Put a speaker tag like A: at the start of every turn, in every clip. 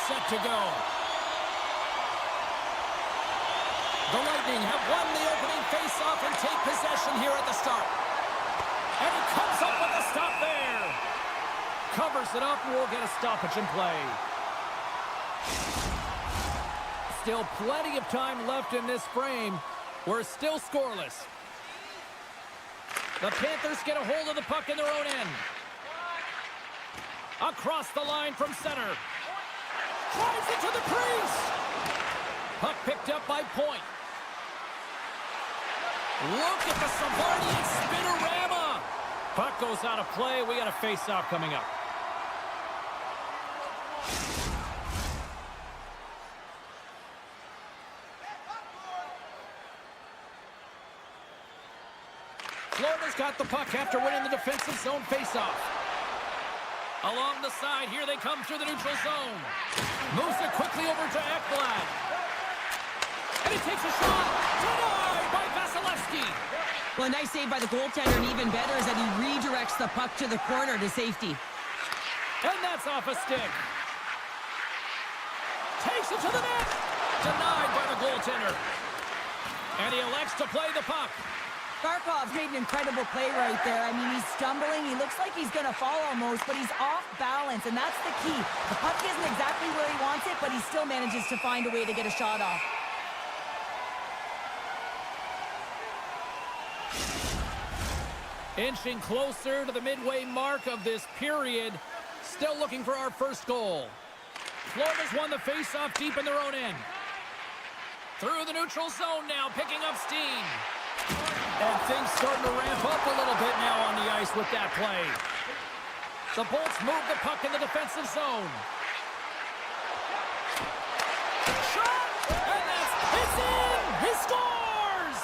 A: set to go. The Lightning have won the opening face-off and take possession here at the start. And he comes up with a stop there. Covers it up, and we'll get a stoppage in play. Still plenty of time left in this frame. We're still scoreless. The Panthers get a hold of the puck in their own end. Across the line from center. Drives it to the crease. Puck picked up by Point. Look at the Savardian spinorama. Puck goes out of play. We got a face-off coming up. Florida's got the puck after winning the defensive zone face-off. Along the side, here they come through the neutral zone. Moves it quickly over to Ekblad. And he takes a shot. Denied by Vasilevsky.
B: Well, a nice save by the goaltender, and even better is that he redirects the puck to the corner to safety.
A: And that's off a stick. Takes it to the net. Denied by the goaltender. And he elects to play the puck.
B: Barkov's made an incredible play right there. I mean, he's stumbling. He looks like he's going to fall almost, but he's off balance, and that's the key. The puck isn't exactly where he wants it, but he still manages to find a way to get a shot off.
A: Inching closer to the midway mark of this period. Still looking for our first goal. Florida's won the face-off deep in their own end. Through the neutral zone now, picking up steam. And things starting to ramp up a little bit now on the ice with that play. The Bolts move the puck in the defensive zone. Shot! And it's in! He scores!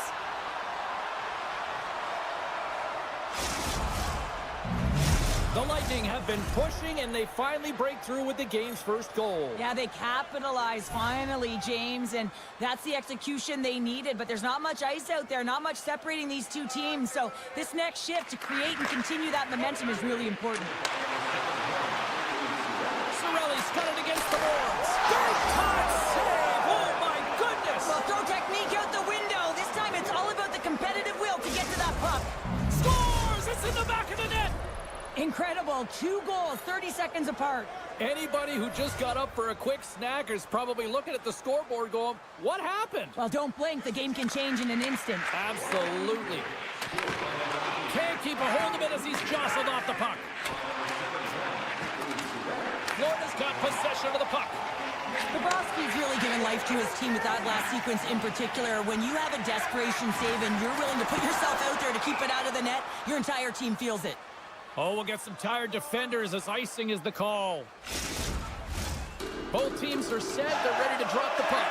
A: The Lightning have been pushing, and they finally break through with the game's first goal.
B: Yeah, they capitalize finally, James, and that's the execution they needed, but there's not much ice out there, not much separating these two teams, so this next shift to create and continue that momentum is really important.
A: Cirelli's got it against the boards. Great time save! Oh, my goodness!
B: Well, throw technique out the window. This time it's all about the competitive will to get to that puck.
A: Scores! It's in the back of the net!
B: Incredible. 2 goals, 30 seconds apart.
A: Anybody who just got up for a quick snack is probably looking at the scoreboard going, what happened?
B: Well, don't blink. The game can change in an instant.
A: Absolutely. Can't keep a hold of it as he's jostled off the puck. Florida's got possession of the puck.
B: Bobrovsky's really given life to his team with that last sequence in particular. When you have a desperation save and you're willing to put yourself out there to keep it out of the net, your entire team feels it.
A: Oh, we'll get some tired defenders as icing is the call. Both teams are set. They're ready to drop the puck.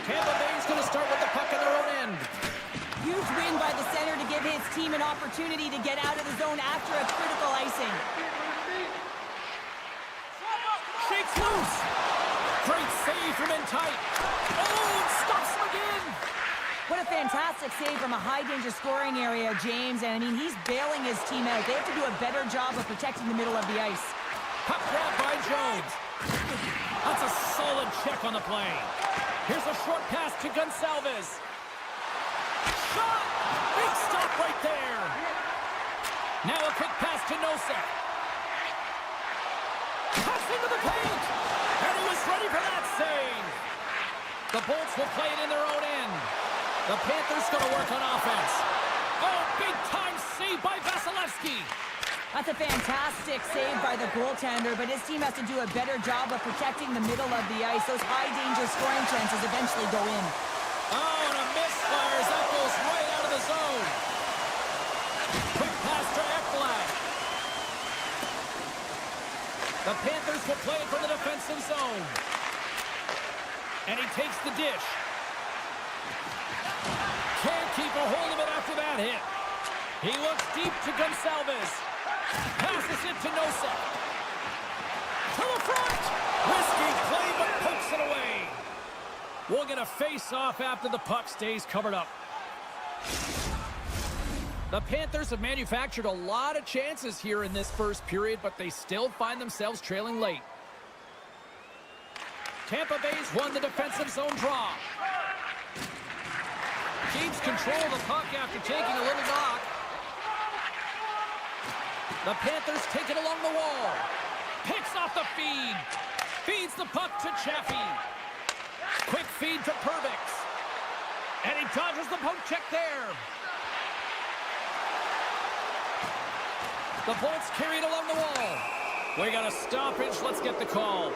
A: Tampa Bay's going to start with the puck in their own end.
B: Huge win by the center to give his team an opportunity to get out of the zone after a critical icing.
A: Shakes loose. Great save from in tight. Oh, and stops him again.
B: What a fantastic save from a high-danger scoring area, James. And, I mean, he's bailing his team out. They have to do a better job of protecting the middle of the ice.
A: Puck grab by Jones. That's a solid check on the play. Here's a short pass to Gonsalves. Shot! Big stop right there. Now a quick pass to Nosek. Pass into the paint. And he was ready for that save. The Bolts will play it in their own end. The Panthers going to work on offense. Oh, big-time save by Vasilevsky.
B: That's a fantastic save by the goaltender, but his team has to do a better job of protecting the middle of the ice. Those high-danger scoring chances eventually go in.
A: Oh, and a misfires. That goes right out of the zone. Quick pass to Ekblad. The Panthers will play it from the defensive zone. And he takes the dish. Can't keep a hold of it after that hit. He looks deep to Gonsalves. Passes it to Nosek. To the front. Risky play, but pokes it away. We'll get a face-off after the puck stays covered up. The Panthers have manufactured a lot of chances here in this first period, but they still find themselves trailing late. Tampa Bay's won the defensive zone draw. Keeps control of the puck after taking a little knock. The Panthers take it along the wall. Picks off the feed. Feeds the puck to Chaffee. Quick feed to Perbix. And he dodges the poke check there. The Bolts carry it along the wall. We got a stoppage. Let's get the call.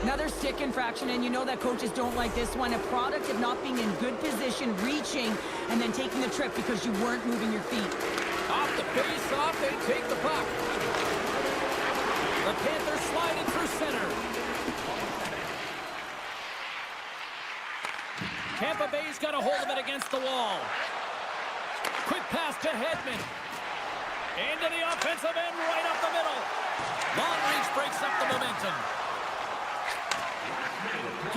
B: Another stick infraction, and you know that coaches don't like this one. A product of not being in good position, reaching, and then taking the trip because you weren't moving your feet.
A: Off the face-off, they take the puck. The Panthers slide it through center. Tampa Bay's got a hold of it against the wall. Quick pass to Hedman. Into the offensive end, right up the middle. Long reach breaks up the momentum.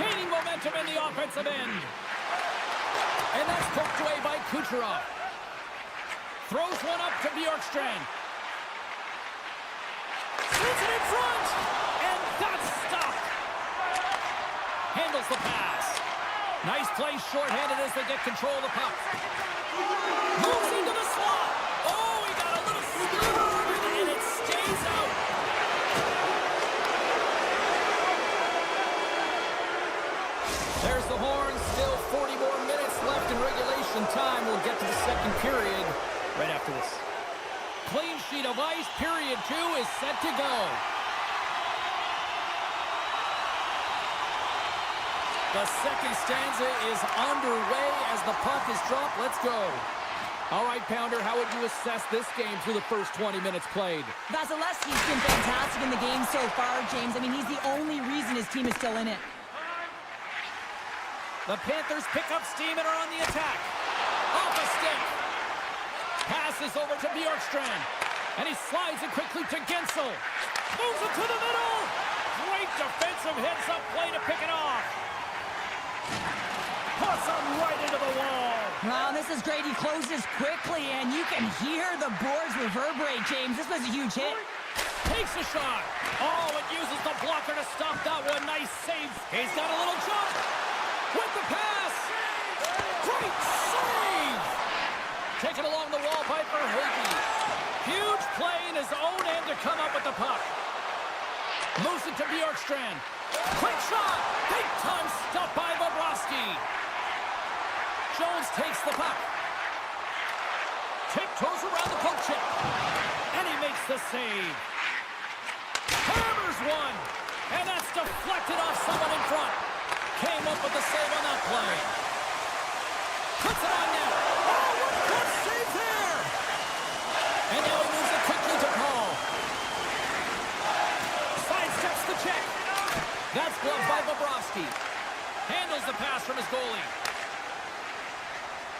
A: Gaining momentum in the offensive end. And that's poked away by Kucherov. Throws one up to Bjorkstrand. Shoots it in front. And that's stopped. Handles the pass. Nice play shorthanded as they get control of the puck. Moves into the slot. Oh, he got a little slither and it stays out. There's the horn. Still 40 more minutes left in regulation time. We'll get to the second period right after this. Clean sheet of ice. Period 2 is set to go. The second stanza is underway as the puck is dropped. Let's go. All right, Pounder, how would you assess this game through the first 20 minutes played?
B: Vasilevsky's been fantastic in the game so far, James. I mean, he's the only reason his team is still in it.
A: The Panthers pick up steam and are on the attack. Off a stick. Passes over to Bjorkstrand. And he slides it quickly to Gensel. Moves it to the middle. Great defensive heads-up play to pick it off. Puts him right into the wall.
B: Wow, this is great. He closes quickly, and you can hear the boards reverberate, James. This was a huge hit.
A: Takes a shot. Oh, it uses the blocker to stop that one. Nice save. He's got a little jump. With the pass. Great save. Taken along the wall by Verhaeghe. Huge play in his own end to come up with the puck. Moves it to Bjorkstrand. Quick shot. Big time stop by Bobrovsky. Jones takes the puck. Tiptoes around the poke check. And he makes the save. Hammers one. And that's deflected off someone in front. Came up with the save on that play. Puts it on net. Oh, what a good save there. And now he moves it quickly to Paul. Sidesteps the check. That's gloved by Bobrovsky. Handles the pass from his goalie.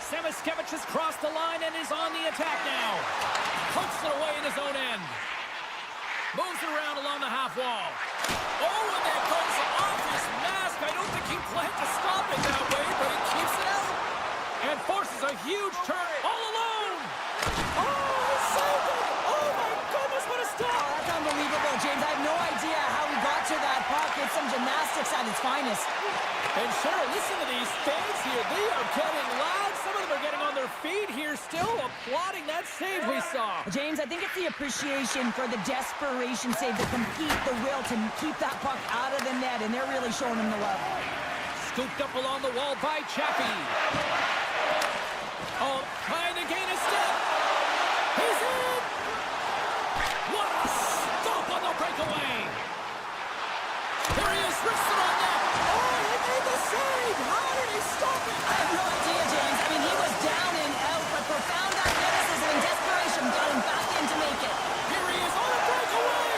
A: Samoskevich has crossed the line and is on the attack now. Pokes it away in his own end. Moves it around along the half wall. Oh, and that goes off his mask. I don't think he planned to stop it that way, but he keeps it out. And forces a huge turn all alone. Oh, he saved it. Oh, my goodness, what a stop.
B: Oh, that's unbelievable, James. I have no idea how he got to that puck. It's some gymnastics at its finest.
A: And Cheryl, listen to these fans here. They are getting loud. Some of them are getting on their feet here, still applauding that save we saw.
B: James, I think it's the appreciation for the desperation save, the compete, the will to keep that puck out of the net, and they're really showing him the love.
A: Scooped up along the wall by Chaffee. Oh, trying to gain a step. He's in. What a stop on the breakaway. Here he is, wristed on net. Oh, he made the save. How did he stop it?
B: I have no idea, James. I mean, he was down and out, but profound athleticism and desperation got him back in to make it.
A: Here he is on a breakaway.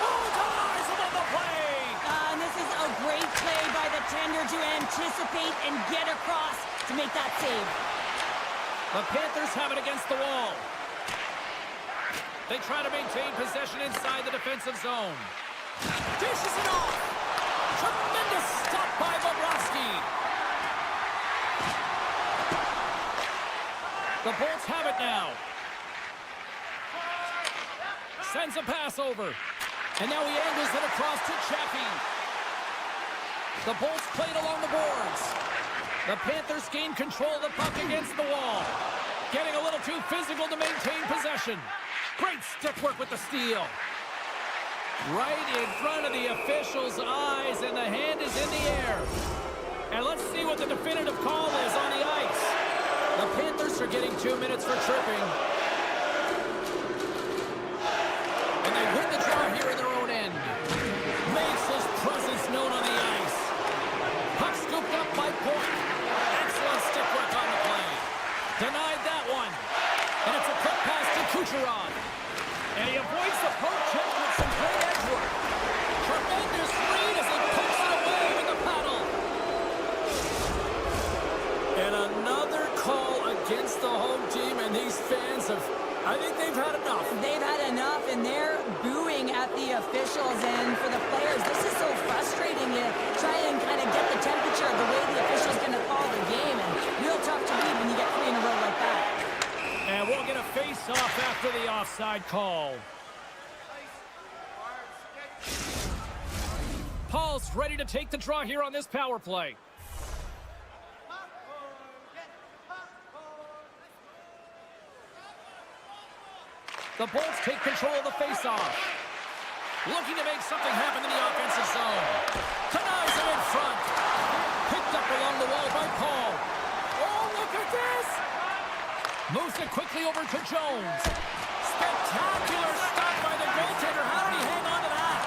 A: Oh, ties him on the play.
B: And this is a great play by the tender to anticipate and get across to make that save.
A: The Panthers have it against the wall. They try to maintain possession inside the defensive zone. Dishes it off. Tremendous stop by Bobrovsky. The Bolts have it now. Sends a pass over. And now he angles it across to Chappie. The Bolts played along the boards. The Panthers gain control of the puck against the wall. Getting a little too physical to maintain possession. Great stick work with the steal. Right in front of the official's eyes, and the hand is in the air. And let's see what the definitive call is on the ice. The Panthers are getting 2 minutes for tripping. And they win the draw here in their own end. Makes his presence known on the ice. Puck scooped up by Point. Excellent stick work on the play. Denied that one. And it's a quick pass to Kucherov. And he avoids the poke check with some great edge work. Tremendous read as he pokes it away with the paddle. And another call against the home team, and these fans have, I think they've had enough.
B: They've had enough, and they're booing at the officials. And for the players, this is so frustrating. You try and kind of get the temperature of the way the official's going to call the game, and real tough to read when you get 3 in a row like that.
A: And we'll get a face-off after the offside call. Paul's ready to take the draw here on this power play. The Bolts take control of the face-off. Looking to make something happen in the offensive zone. Denies it in front. Picked up along the wall by Paul. Oh, look at this! Moves it quickly over to Jones. Spectacular stop by the goaltender. How did he hang on to that?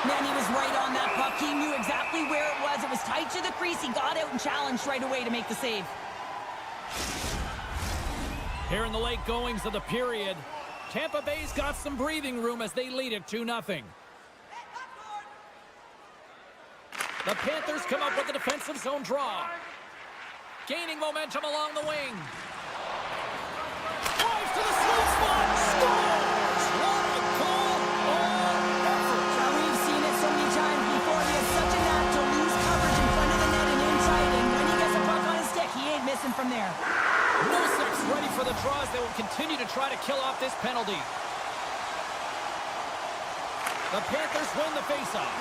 B: Man, he was right on that puck. He knew exactly where it was. It was tight to the crease. He got out and challenged right away to make the save.
A: Here in the late goings of the period, Tampa Bay's got some breathing room as they lead it 2-0. The Panthers come up with a defensive zone draw. Gaining momentum along the wing. Drives to the sweet spot. Scores! What a goal! All effort.
B: Now, we've seen it so many times before. He has such a knack to lose coverage in front of the net and inside. And when he gets a puck on his stick, he ain't missing from there.
A: Nosak's ready for the draws. They will continue to try to kill off this penalty. The Panthers win the faceoff.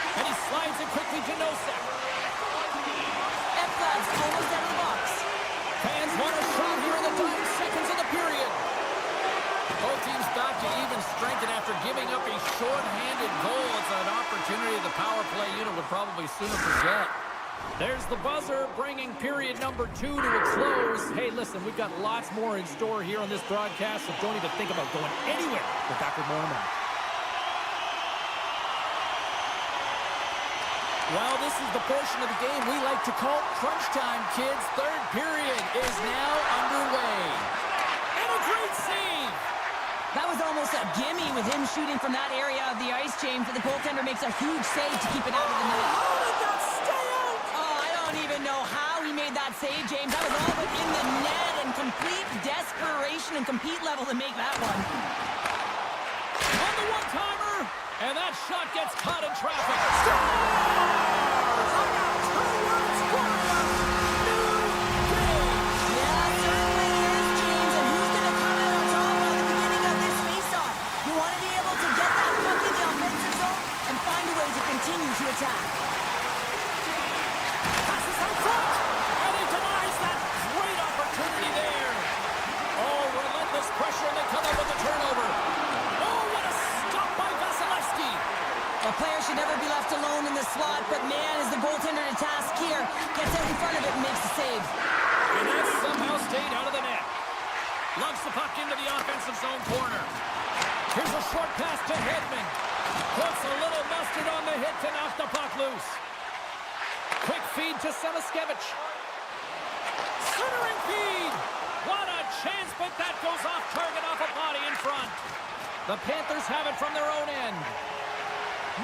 A: And he slides it quickly to Nosak.
B: F-Labs almost out of the box.
A: Fans want a shot here in the dying seconds of the period. Both teams back to even strength, and after giving up a short-handed goal, it's an opportunity the power play unit would probably sooner forget. There's the buzzer, bringing period number 2 to a close. Hey, listen, we've got lots more in store here on this broadcast, so don't even think about going anywhere. We're back with more in a minute. Well, this is the portion of the game we like to call crunch time, kids. Third period is now underway. And a great save!
B: That was almost a gimme with him shooting from that area of the ice chain. For the goaltender makes a huge save to keep it out of the net.
A: How did that stay out?
B: Oh, I don't even know how he made that save, James. That was all but in the net, and complete desperation and compete level to make that one.
A: On the one-timer, and that shot gets caught in traffic.
B: Continue to attack.
A: Passes out front, and he denies that great opportunity there. Oh, relentless pressure, and they come up with a turnover. Oh, what a stop by Vasilevsky.
B: A player should never be left alone in the slot, but man, is the goaltender to task here. Gets out in front of it and makes the save.
A: And that somehow stayed out of the net. Lugs the puck into the offensive zone corner. Here's a short pass to Hedman. Puts a little mustard on the hit to knock the puck loose. Quick feed to Samaskevich. Centering feed. What a chance, but that goes off target off a body in front. The Panthers have it from their own end.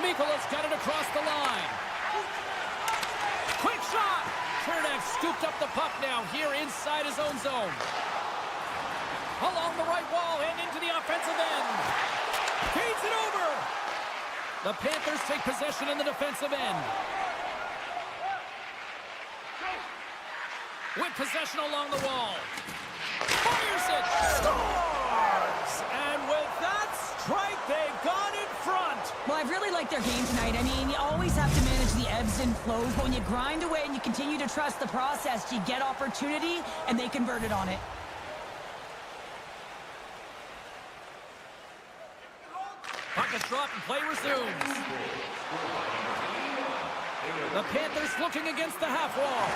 A: Mikola's got it across the line. Quick shot. Chernak scooped up the puck now here inside his own zone. Along the right wall and into the offensive end. Feeds it over. The Panthers take possession in the defensive end. With possession along the wall. Fires it. Scores! And with that strike, they've gone in front.
B: Well, I've really liked their game tonight. I mean, you always have to manage the ebbs and flows, but when you grind away and you continue to trust the process, you get opportunity, and they converted on it.
A: Puck is dropped and play resumes. The Panthers looking against the half wall.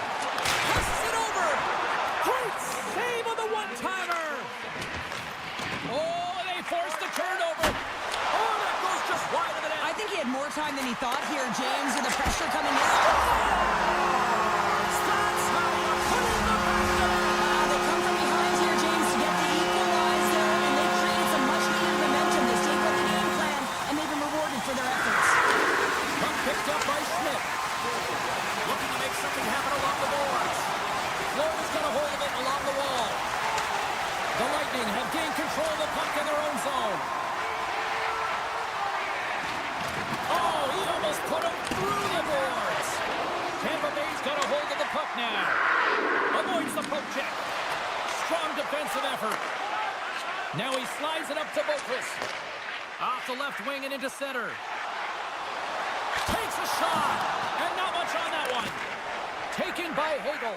A: Passes it over. Great save on the one-timer. Oh, they forced the turnover. Oh, that goes just wide of the net.
B: I think he had more time than he thought here, James, with the pressure coming in.
A: That's how you put in the back of the net.
B: They come from behind here, James, to get the equalizer, and they created some much-needed momentum. They stayed with the game plan, and they've been rewarded for their efforts.
A: Puck picked up by Schmidt. Looking to make something happen along the boards. Florida's got a hold of it along the wall. The Lightning have gained control of the puck in their own zone. Oh, he almost put him through the boards. Tampa Bay's got a hold of the puck now. Avoids the poke check. Strong defensive effort. Now he slides it up to Boquist. Off the left wing and into center. Takes a shot. And not much on that one. Taken by Hagel.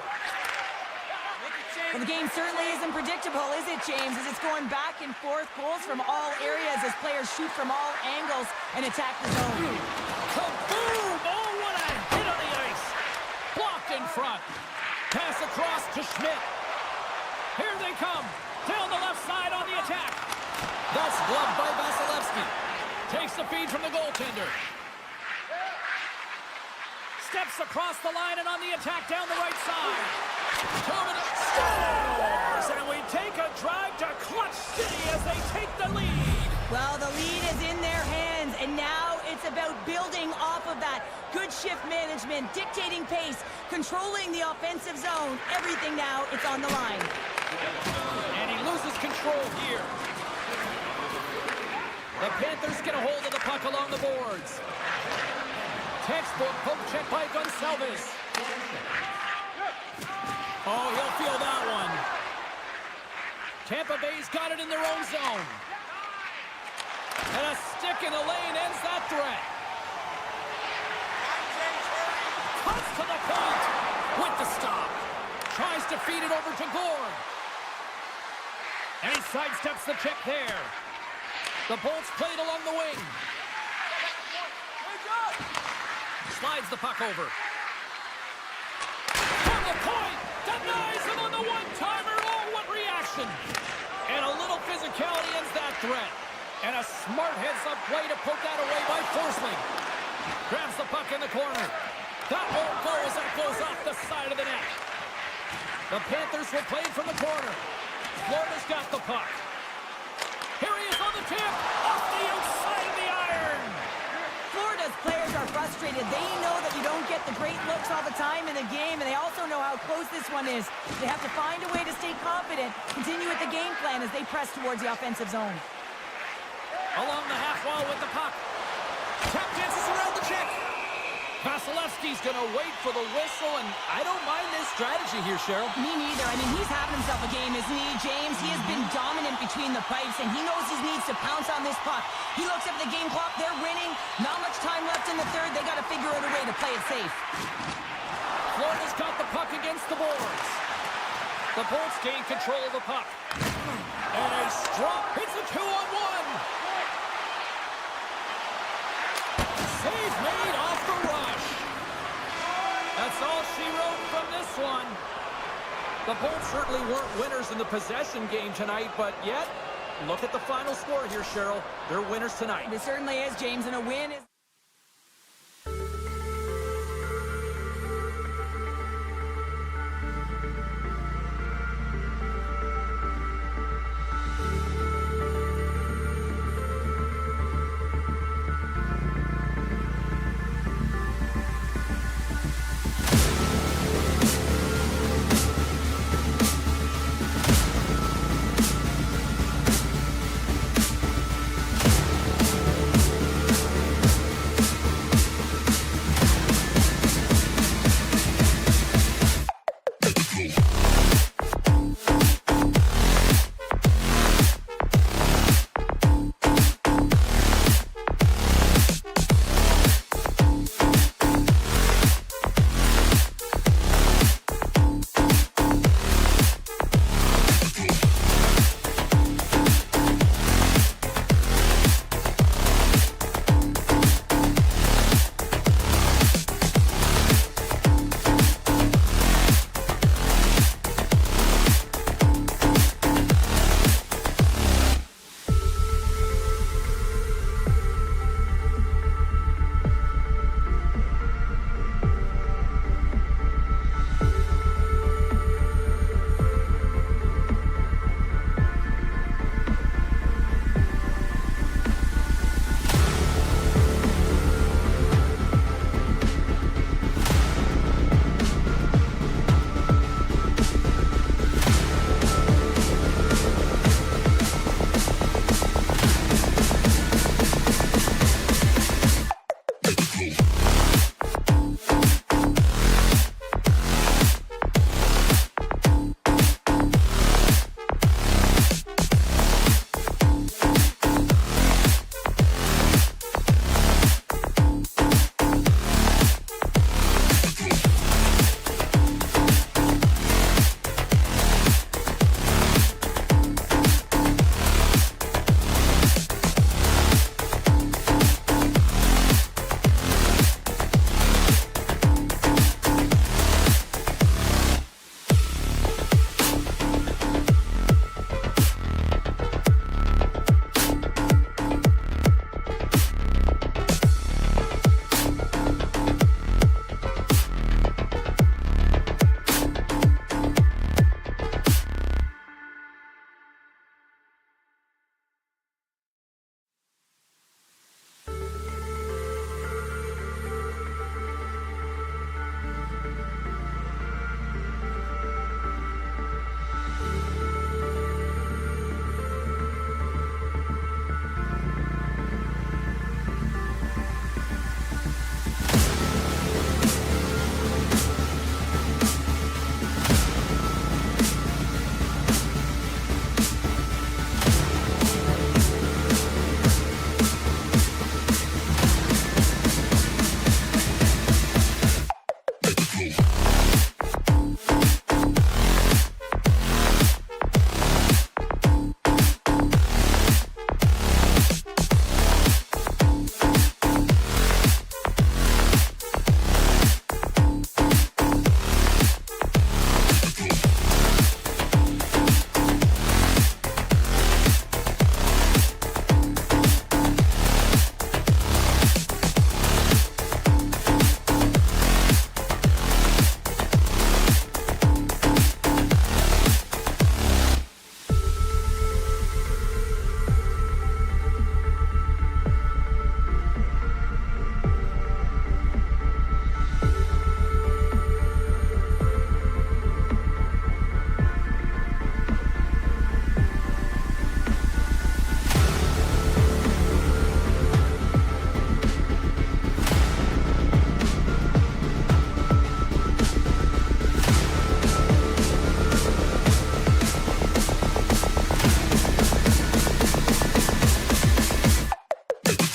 B: Well, the game certainly isn't predictable, is it, James? As it's going back and forth, goals from all areas as players shoot from all angles and attack the zone.
A: Kaboom! Oh, what a hit on the ice. Blocked in front. Pass across to Schmidt. Here they come. Down the left side on the attack. That's gloved by Vasilevsky. Takes the feed from the goaltender. Steps across the line and on the attack down the right side. Scores! And we take a drive to Clutch City as they take the lead.
B: Well, the lead is in their hands, and now it's about building off of that. Good shift management, dictating pace, controlling the offensive zone. Everything now, it's on the line.
A: And he loses control here. The Panthers get a hold of the puck along the boards. Textbook poke check by Gonçalves. Oh, he'll feel that one. Tampa Bay's got it in their own zone. And a stick in the lane ends that threat. Cuts to the point with the stop. Tries to feed it over to Gord. And he sidesteps the check there. The Bolts played along the wing. Slides the puck over. From the point, denies him on the one-timer. Oh, what reaction. And a little physicality ends that threat. And a smart heads-up play to poke that away by Forsling. Grabs the puck in the corner. That won't go as that goes off the side of the net. The Panthers will play from the corner. Florida's got the puck. Here he is on the tip. Off the outside of the iron.
B: Florida's players are frustrated. They know that you don't get the great looks all the time in the game, and they also know how close this one is. They have to find a way to stay confident, continue with the game plan as they press towards the offensive zone.
A: Along the half wall with the puck. Tap dances around the check. Vasilevsky's going to wait for the whistle, and I don't mind this strategy here, Cheryl.
B: Me neither. I mean, he's having himself a game, isn't he, James? He has been dominant between the pipes, and he knows he needs to pounce on this puck. He looks at the game clock. They're winning. Not much time left in the third. They got to figure out a way to play it safe.
A: Florida's got the puck against the boards. The Bolts gain control of the puck. And a strong... It's a 2-on-1. Save made off the rush. That's all she wrote from this one. The Bolts certainly weren't winners in the possession game tonight, but yet, look at the final score here, Cheryl. They're winners tonight.
B: It certainly is, James, and a win is...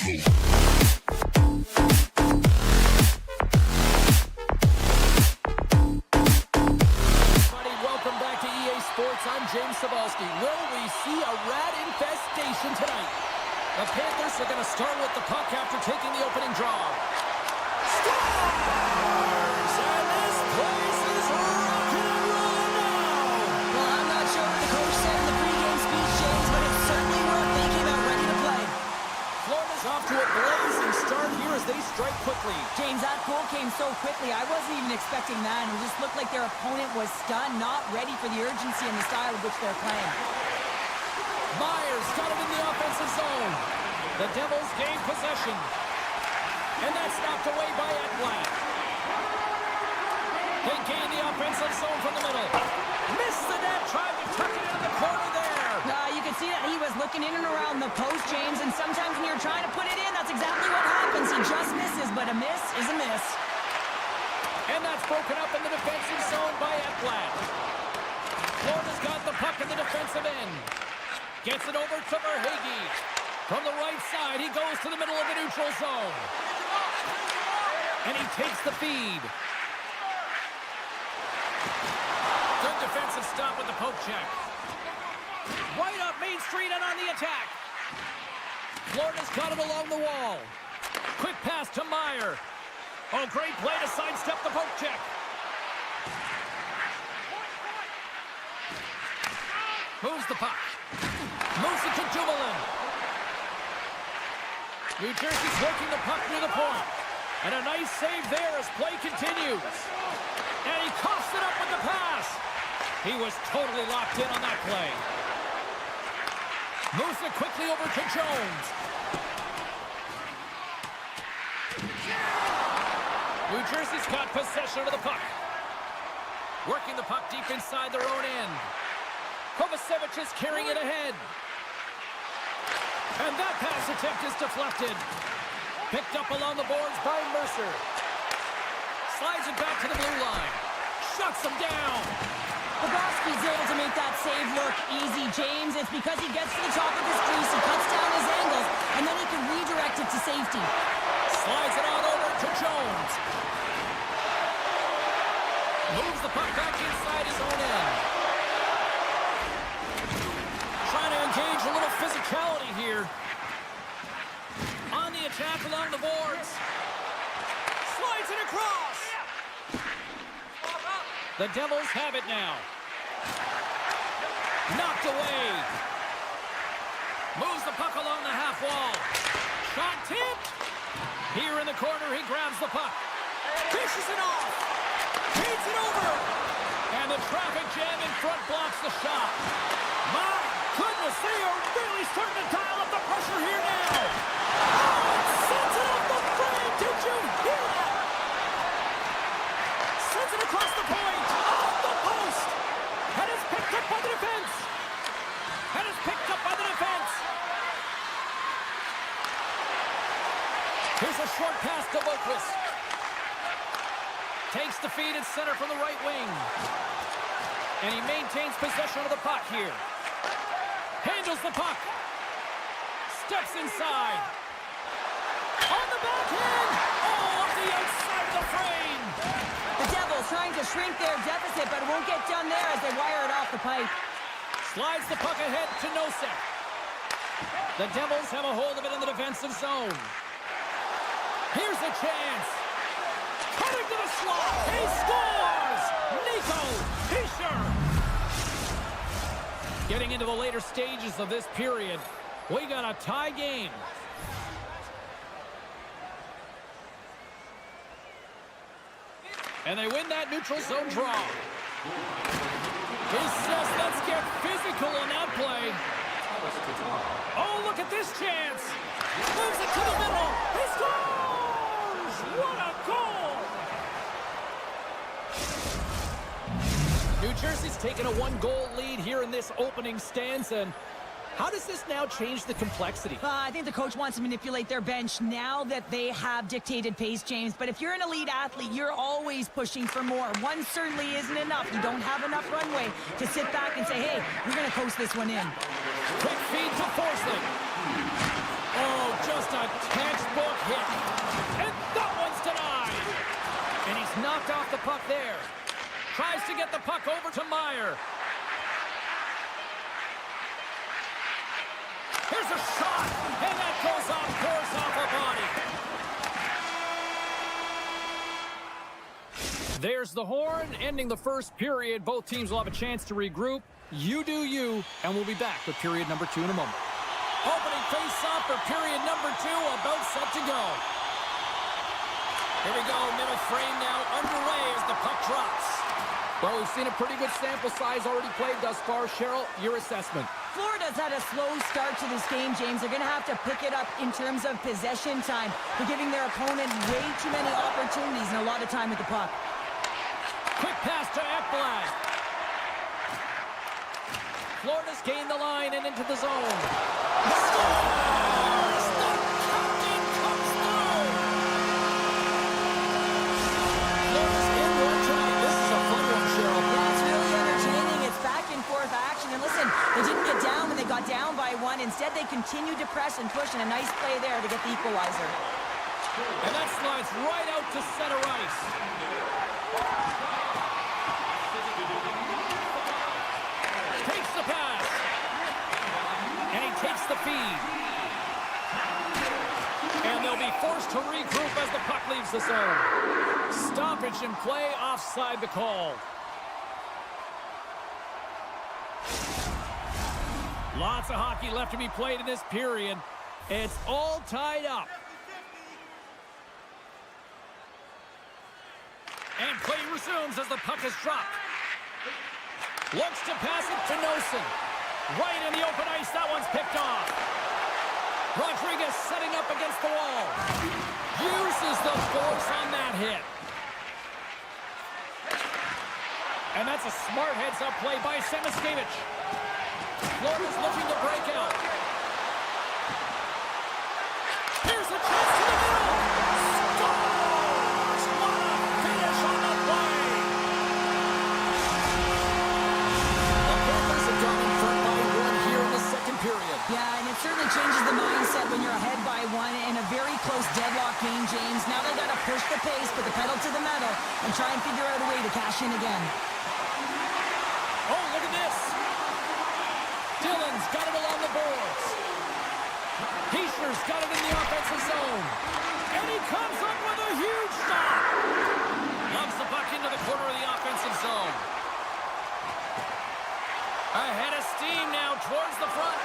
A: Welcome back to EA Sports. I'm James Cebulski. Will we see a rat infestation tonight? The Panthers are going to start with the puck after taking the opening draw. Scores! And this place is rocking and rolling now!
B: Well, I'm not sure what the coach said in the pregame speech, James, but it's certainly worth thinking about ready to play.
A: Florida's off to a blazing start here as they strike quickly.
B: James, that goal came so quickly. I wasn't even expecting that. It just looked like their opponent was stunned, not ready for the urgency and the style of which they're playing.
A: Myers got it in the offensive zone. The Devils gain possession. And that's knocked away by Ekblad. They gain the offensive zone from the middle. Missed the net, tried to tuck it into the corner there.
B: You can see that he was looking in and around the post, James, and sometimes when you're trying to put it in, that's exactly what happens. He just misses, but a miss is a miss.
A: And that's broken up in the defensive zone by Ekblad. Florida's got the puck in the defensive end. Gets it over to Verhaeghe. From the right side, he goes to the middle of the neutral zone. And he takes the feed. Good defensive stop with the poke check. Right up Main Street and on the attack. Florida's got it along the wall. Quick pass to Meyer. Oh, great play to sidestep the poke check. Moves the puck. Moves it to Dumoulin. New Jersey's working the puck near the point. And a nice save there as play continues. And he coughs it up with the pass. He was totally locked in on that play. Moves it quickly over to Jones. New Jersey's got possession of the puck. Working the puck deep inside their own end. Kovacevic is carrying it ahead. And that pass attempt is deflected. Picked up along the boards by Mercer. Slides it back to the blue line. Shuts him down.
B: Bobrovsky's able to make that save look easy, James. It's because he gets to the top of his crease, he cuts down his angles, and then he can redirect it to safety.
A: Slides it on over to Jones. Moves the puck back inside his own end. Trying to engage a little physicality here. On the attack along the boards. Slides it across. The Devils have it now. Knocked away. Moves the puck along the half wall. Shot tipped. Here in the corner, he grabs the puck. Dishes it off. Feeds it over. And the traffic jam in front blocks the shot. My goodness, they are really starting to dial up the pressure here now. Oh, it sends it off the frame. Did you hear that? Sends it across the point. Off the post. And it's picked up by the defense. And it's picked up by the defense. Here's a short pass to Locris. Takes the feed at center from the right wing. And he maintains possession of the puck here. Handles the puck. Steps inside. On the backhand. Oh, off the outside of the frame.
B: The Devils trying to shrink their deficit, but it won't get done there as they wire it off the pipe.
A: Slides the puck ahead to Nosek. The Devils have a hold of it in the defensive zone. Here's a chance. Cutting to the slot. He scores! Nico Hischier. Getting into the later stages of this period, we got a tie game. And they win that neutral zone draw. He says, let's get physical on that play. Oh, look at this chance. Moves it to the middle. He scores! What a goal! New Jersey's taken a one-goal lead here in this opening stanza. And how does this now change the complexity?
B: I think the coach wants to manipulate their bench now that they have dictated pace, James. But if you're an elite athlete, you're always pushing for more. One certainly isn't enough. You don't have enough runway to sit back and say, hey, we're going to coast this one in.
A: Quick feed to Forsling. Oh, just a hit. And that one's denied. And he's knocked off the puck there. Tries to get the puck over to Meyer. Here's a shot. And that goes off course off a body. There's the horn, ending the first period. Both teams will have a chance to regroup. You do you, and we'll be back with period number 2 in a moment. Opening face-off for period number 2, about set to go. Here we go, middle frame now underway as the puck drops. Well, we've seen a pretty good sample size already played thus far. Cheryl, your assessment.
B: Florida's had a slow start to this game, James. They're going to have to pick it up in terms of possession time. They're giving their opponent way too many opportunities and a lot of time with the puck.
A: Quick pass to Ekblad. Florida's gained the line and into the zone. Scores! The captain comes through! Florida's in one tonight. This is a fun one, Cheryl.
B: Yeah, it's really entertaining. It's back and forth action. And listen, they didn't get down when they got down by 1. Instead, they continued to press and push, and a nice play there to get the equalizer.
A: And that slides right out to center ice. Takes the pass. And he takes the feed. And they'll be forced to regroup as the puck leaves the zone. Stoppage in play, offside the call. Lots of hockey left to be played in this period. It's all tied up. And play resumes as the puck is dropped. Looks to pass it to Nosen. Right in the open ice, that one's picked off. Rodriguez setting up against the wall. Uses the force on that hit. And that's a smart heads-up play by Semiskevich. Florida's looking to break out. Here's a chance to the middle. Scores! What a finish on the play! The Panthers have gone in front by 1 here in the second period.
B: Yeah, and it certainly changes the mindset when you're ahead by 1 in a very close deadlock game, James. Now they got to push the pace, put the pedal to the metal, and try and figure out a way to cash in again.
A: Oh, look at this. Dillon's got it along the boards. Heischer's got it in the offensive zone. And he comes up with a huge shot. Loves the puck into the corner of the offensive zone. Ahead of steam now towards the front.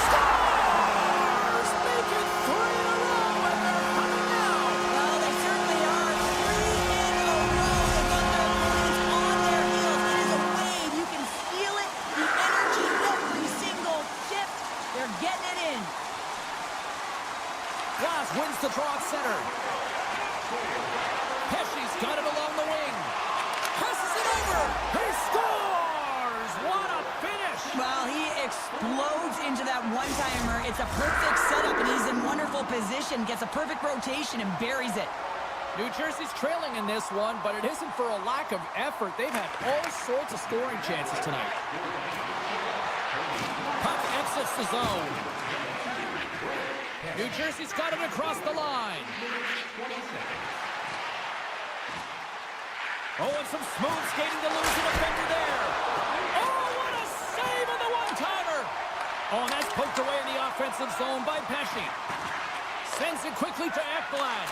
A: Stars! Make it 3 in a row, and they're coming now.
B: Well, they certainly are. 3 in a row. They've got their opponents on their heels. It is a wave. You can feel it. The energy every single shift. They're getting it in.
A: Glass wins the draw at center. Pesci's got it along the wing. Passes it over. He scores! What a finish!
B: Well, he explodes into that one-timer. It's a perfect setup, and he's in wonderful position. Gets a perfect rotation and buries it.
A: New Jersey's trailing in this one, but it isn't for a lack of effort. They've had all sorts of scoring chances tonight. Puck exits the zone. New Jersey's got it across the line. Oh, and some smooth skating to lose the defender there. Oh, what a save on the one-timer. Oh, and that's poked away in the offensive zone by Pesci. Sends it quickly to Ekblad.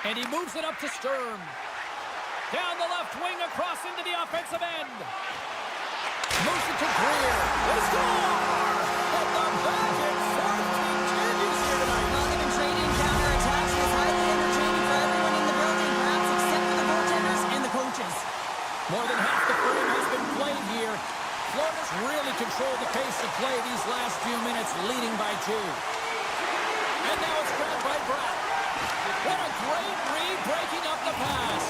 A: And he moves it up to Sturm. Down the left wing across into the offensive end. Moves it to Greer. What a score! And the back and forth continues here tonight.
B: Well, they've been trading counterattacks. It's highly entertaining for everyone in the building, perhaps except for the goaltenders and the coaches.
A: More than half the frame has been played here. Florida's really controlled the pace of play these last few minutes, leading by 2. And now it's grabbed by Pratt. What a great read, breaking up the pass.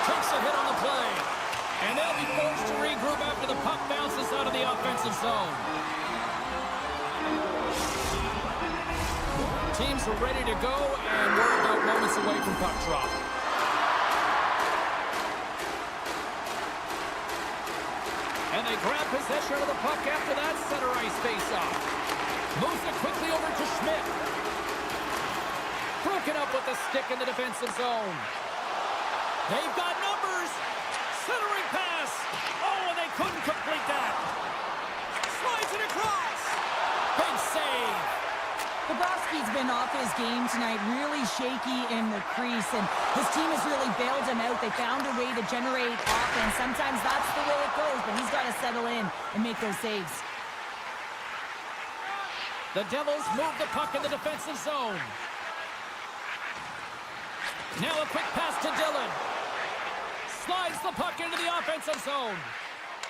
A: Takes a hit on the play. And they'll be forced to regroup after the puck bounces out of the offensive zone. Teams are ready to go, and we're about moments away from puck drop. And they grab possession of the puck after that center ice face-off. Moves it quickly over to Schmidt. Broken Breaking up with the stick in the defensive zone. They've got numbers. Centering pass. Oh, and they couldn't complete that. Slides it across. Big save.
B: Bobrovsky's been off his game tonight, really shaky in the crease, and his team has really bailed him out. They found a way to generate offense. Sometimes that's the way it goes, but he's got to settle in and make those saves.
A: The Devils move the puck in the defensive zone. Now a quick pass to Dillon. Slides the puck into the offensive zone.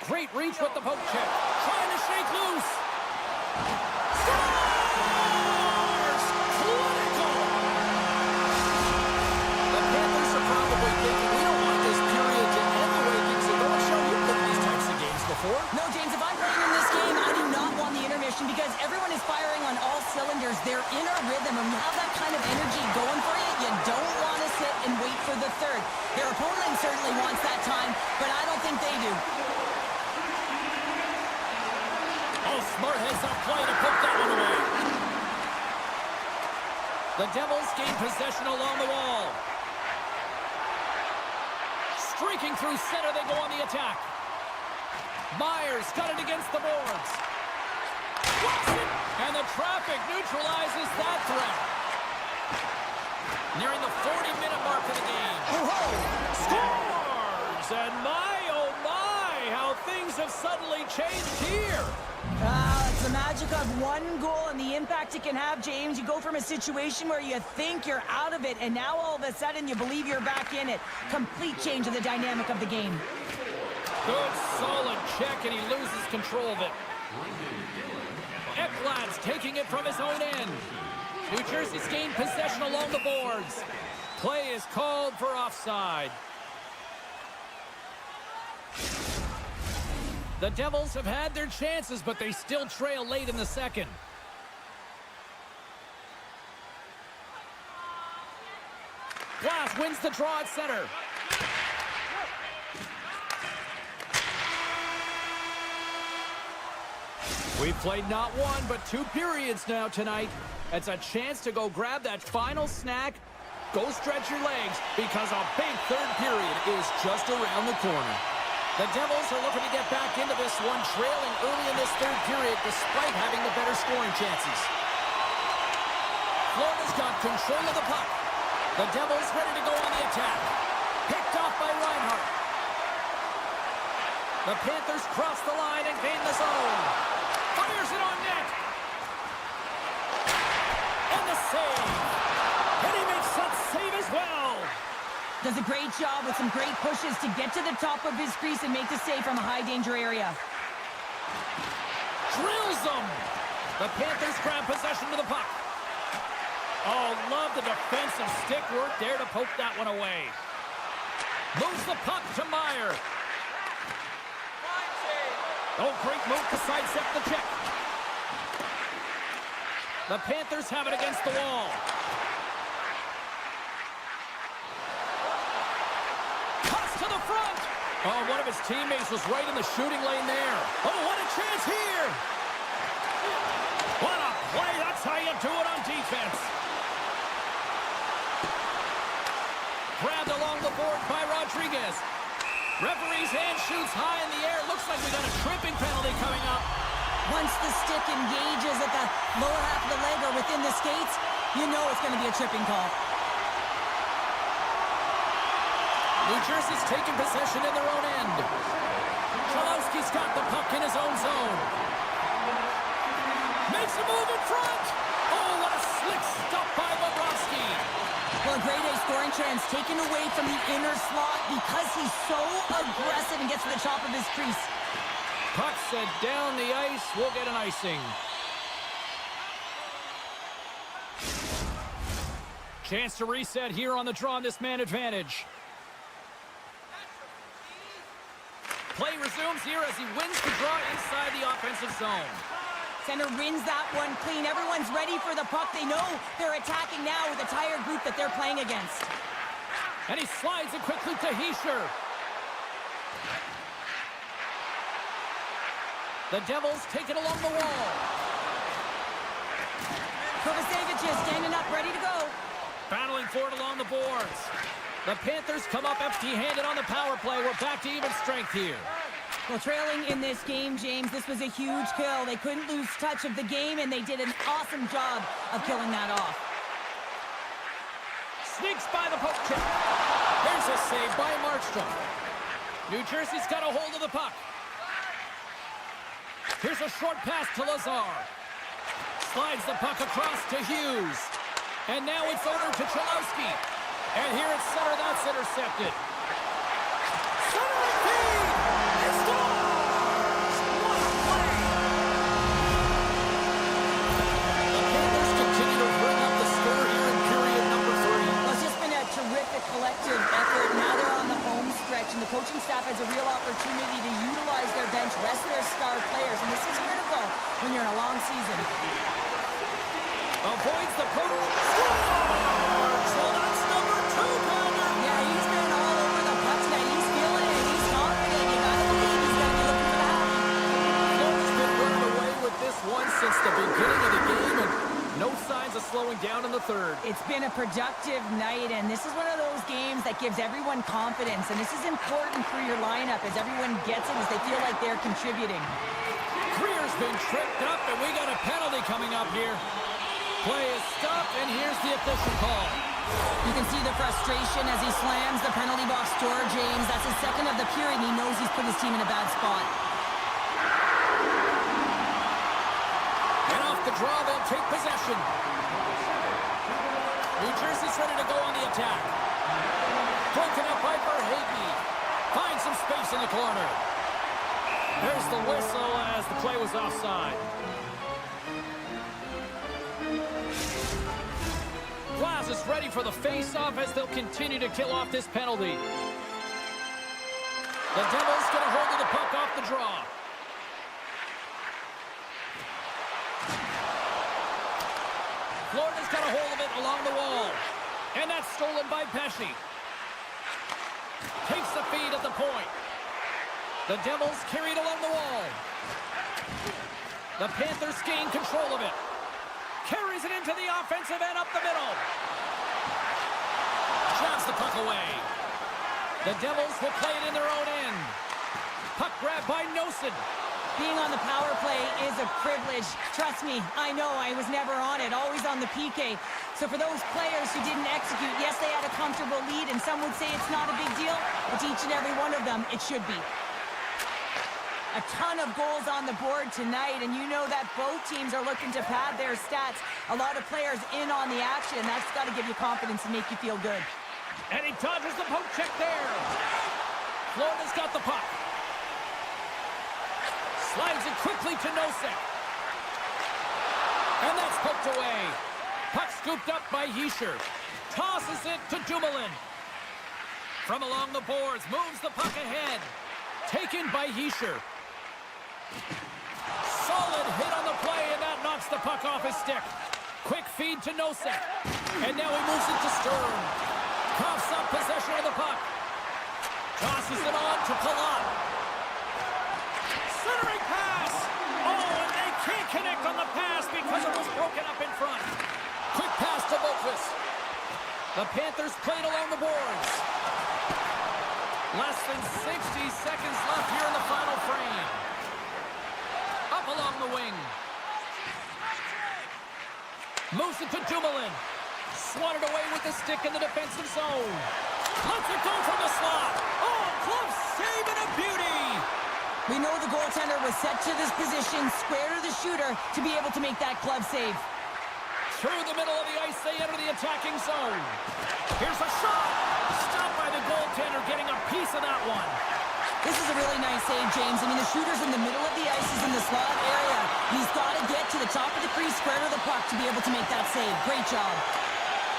A: Great reach with the poke check. Trying to shake loose. Scores! Clinical! The Panthers are probably thinking, we don't want this period to end the way things are going. Show you've played these types of games before.
B: No, James, if I'm playing in this game, I do not want the intermission because everyone is firing on all cylinders. They're in a rhythm, and when you have that kind of energy going for you, you don't want to sit and wait for the third. Their opponent certainly wants that time, but I don't think they do.
A: Oh, smart heads-up play to put that one away. The Devils gain possession along the wall. Streaking through center, they go on the attack. Myers got it against the boards. Watson, and the traffic neutralizes that threat. Nearing the 40-minute mark of the game. Scores! And my, oh my, how things have suddenly changed here.
B: It's the magic of one goal and the impact it can have, James. You go from a situation where you think you're out of it, and now all of a sudden you believe you're back in it. Complete change of the dynamic of the game.
A: Good, solid check, and he loses control of it. Ekblad's taking it from his own end. New Jersey's gained possession along the boards. Play is called for offside. The Devils have had their chances, but they still trail late in the second. Glass wins the draw at center. We've played not one, but 2 periods now tonight. It's a chance to go grab that final snack. Go stretch your legs, because a big third period is just around the corner. The Devils are looking to get back into this one, trailing early in this third period, despite having the better scoring chances. Florida's got control of the puck. The Devils ready to go on the attack. Picked off by Reinhart. The Panthers cross the line and gain the zone. Fires it on net. And the save. And he makes that save as well.
B: Does a great job with some great pushes to get to the top of his crease and make the save from a high-danger area.
A: Drills them. The Panthers grab possession to the puck. Oh, love the defensive stick work there to poke that one away. Moves the puck to Meyer. Oh, great move to sidestep the check. The Panthers have it against the wall. Cuts to the front. Oh, one of his teammates was right in the shooting lane there. Oh, what a chance here. What a play. That's how you do it on defense. Grabbed along the board by Rodriguez. Referee's hand shoots high in the air. Looks like we got a tripping penalty coming up.
B: Once the stick engages at the lower half of the leg or within the skates, you know it's going to be a tripping call.
A: New Jersey's taking possession in their own end. Chalowski's got the puck in his own zone. Makes a move in front. Oh, what a slick stop by Bobrovsky.
B: Well, a grade A scoring chance taken away from the inner slot because he's so aggressive and gets to the top of his crease.
A: Puck set down the ice. We'll get an icing. Chance to reset here on the draw on this man advantage. Play resumes here as he wins the draw inside the offensive zone.
B: Center wins that one clean. Everyone's ready for the puck. They know they're attacking now with the entire group that they're playing against.
A: And he slides it quickly to Hischier. The Devils take it along the wall.
B: Kovacevic is standing up, ready to go.
A: Battle the boards. The Panthers come up empty-handed on the power play. We're back to even strength here.
B: Well, trailing in this game, James, this was a huge kill. They couldn't lose touch of the game, and they did an awesome job of killing that off.
A: Sneaks by the poke check. Here's a save by Markstrom. New Jersey's got a hold of the puck. Here's a short pass to Lazar. Slides the puck across to Hughes. And now it's over to Cholowski. And here at center, that's intercepted. Centering feed! He scores! What a play! The Panthers continue to bring up the score here in period number 3.
B: Well, it's just been a terrific collective effort. Now they're on the home stretch, and the coaching staff has a real opportunity to utilize their bench, rest their star players, and this is critical when you're in a long season.
A: Avoids the poke. Scores! So that's number 2, Connor.
B: Yeah, he's been all over the puck tonight. He's feeling it. He's confident. You gotta believe he's gonna be looking for that.
A: Florida's been running away with this one since the beginning of the game, and no signs of slowing down in the third.
B: It's been a productive night, and this is one of those games that gives everyone confidence, and this is important for your lineup as everyone gets it, as they feel like they're contributing.
A: Greer's been tripped up, and we got a penalty coming up here. Play is stopped, and here's the official call.
B: You can see the frustration as he slams the penalty box door, James. That's his second of the period, and he knows he's put his team in a bad spot.
A: And off the draw, they'll take possession. New Jersey's ready to go on the attack. Broken up by Verhaeghe. Finds some space in the corner. There's the whistle as the play was offside. Vaz is ready for the face-off as they'll continue to kill off this penalty. The Devils get a hold of the puck off the draw. Florida's got a hold of it along the wall. And that's stolen by Pesce. Takes the feed at the point. The Devils carry it along the wall. The Panthers gain control of it. Carries it into the offensive end up the middle. Jabs the puck away. The Devils will play it in their own end. Puck grab by Nosen.
B: Being on the power play is a privilege. Trust me, I know I was never on it, always on the PK. So for those players who didn't execute, yes, they had a comfortable lead, and some would say it's not a big deal, but to each and every one of them, it should be. A ton of goals on the board tonight, and you know that both teams are looking to pad their stats. A lot of players in on the action, and that's got to give you confidence and make you feel good.
A: And he dodges the poke check there. Florida's got the puck. Slides it quickly to Nosek. And that's poked away. Puck scooped up by Hischier. Tosses it to Dumoulin. From along the boards, moves the puck ahead. Taken by Hischier. Solid hit on the play, and that knocks the puck off his stick. Quick feed to Nosek. And now he moves it to Sturm. Coughs up possession of the puck. Tosses it on to Palat. Centering pass. Oh, and they can't connect on the pass because it was broken up in front. Quick pass to Boqvist. The Panthers played along the boards. Less than 60 seconds left here in the final frame. Up along the wing. Moves it to Dumoulin. Swatted away with the stick in the defensive zone. Lets it go from the slot. Oh, close save and a beauty.
B: We know the goaltender was set to this position, square to the shooter, to be able to make that glove save.
A: Through the middle of the ice, they enter the attacking zone. Here's a shot. Stopped by the goaltender, getting a piece of that one.
B: This is a really nice save, James. I mean, the shooter's in the middle of the ice. He's in the slot area. He's got to get to the top of the crease, square to the puck, to be able to make that save. Great job.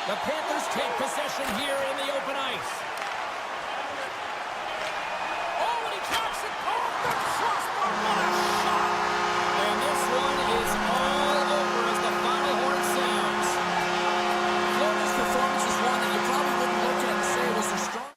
A: The Panthers take possession here in the open ice. Oh, and he tracks it off the crossbar. What a shot! And this one is all over as the final horn sounds. Florida's performance is one that you probably wouldn't look at and say was their strong.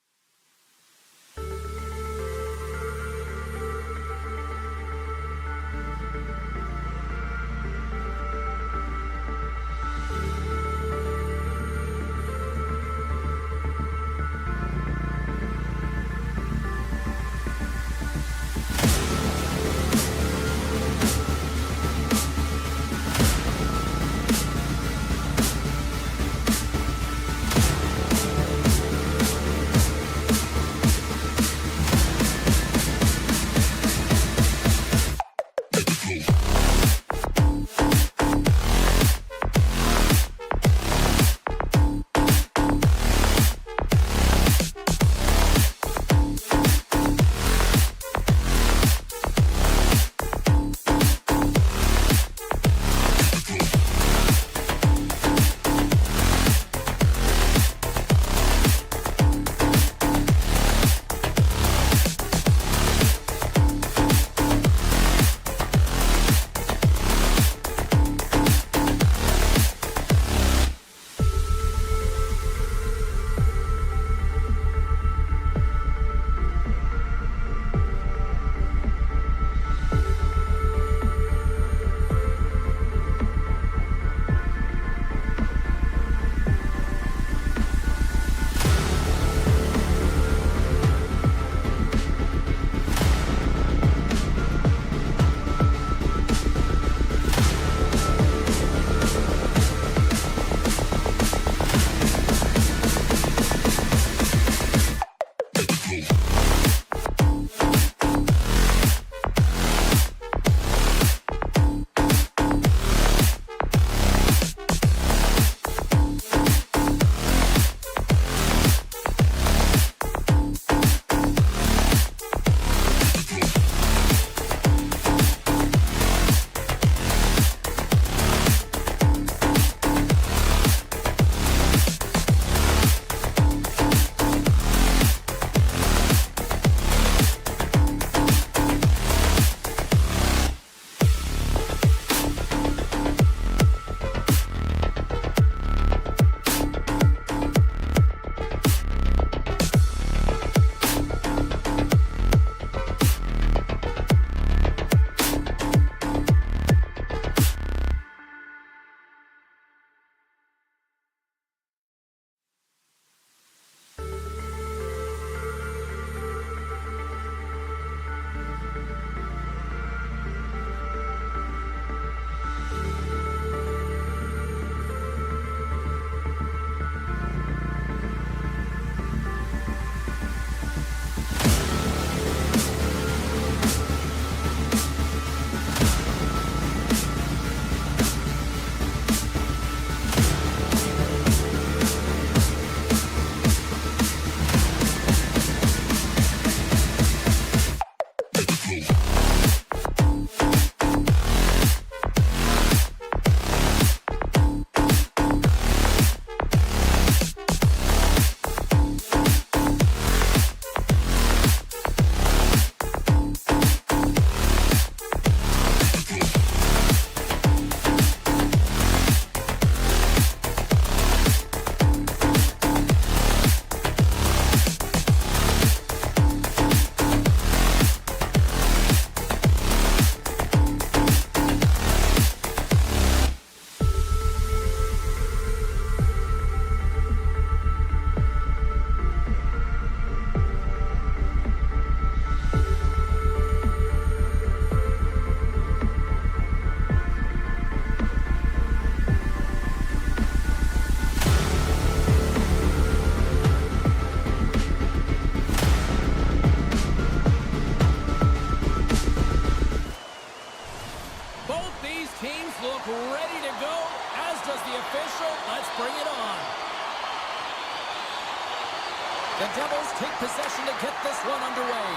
A: The Devils take possession to get this one underway.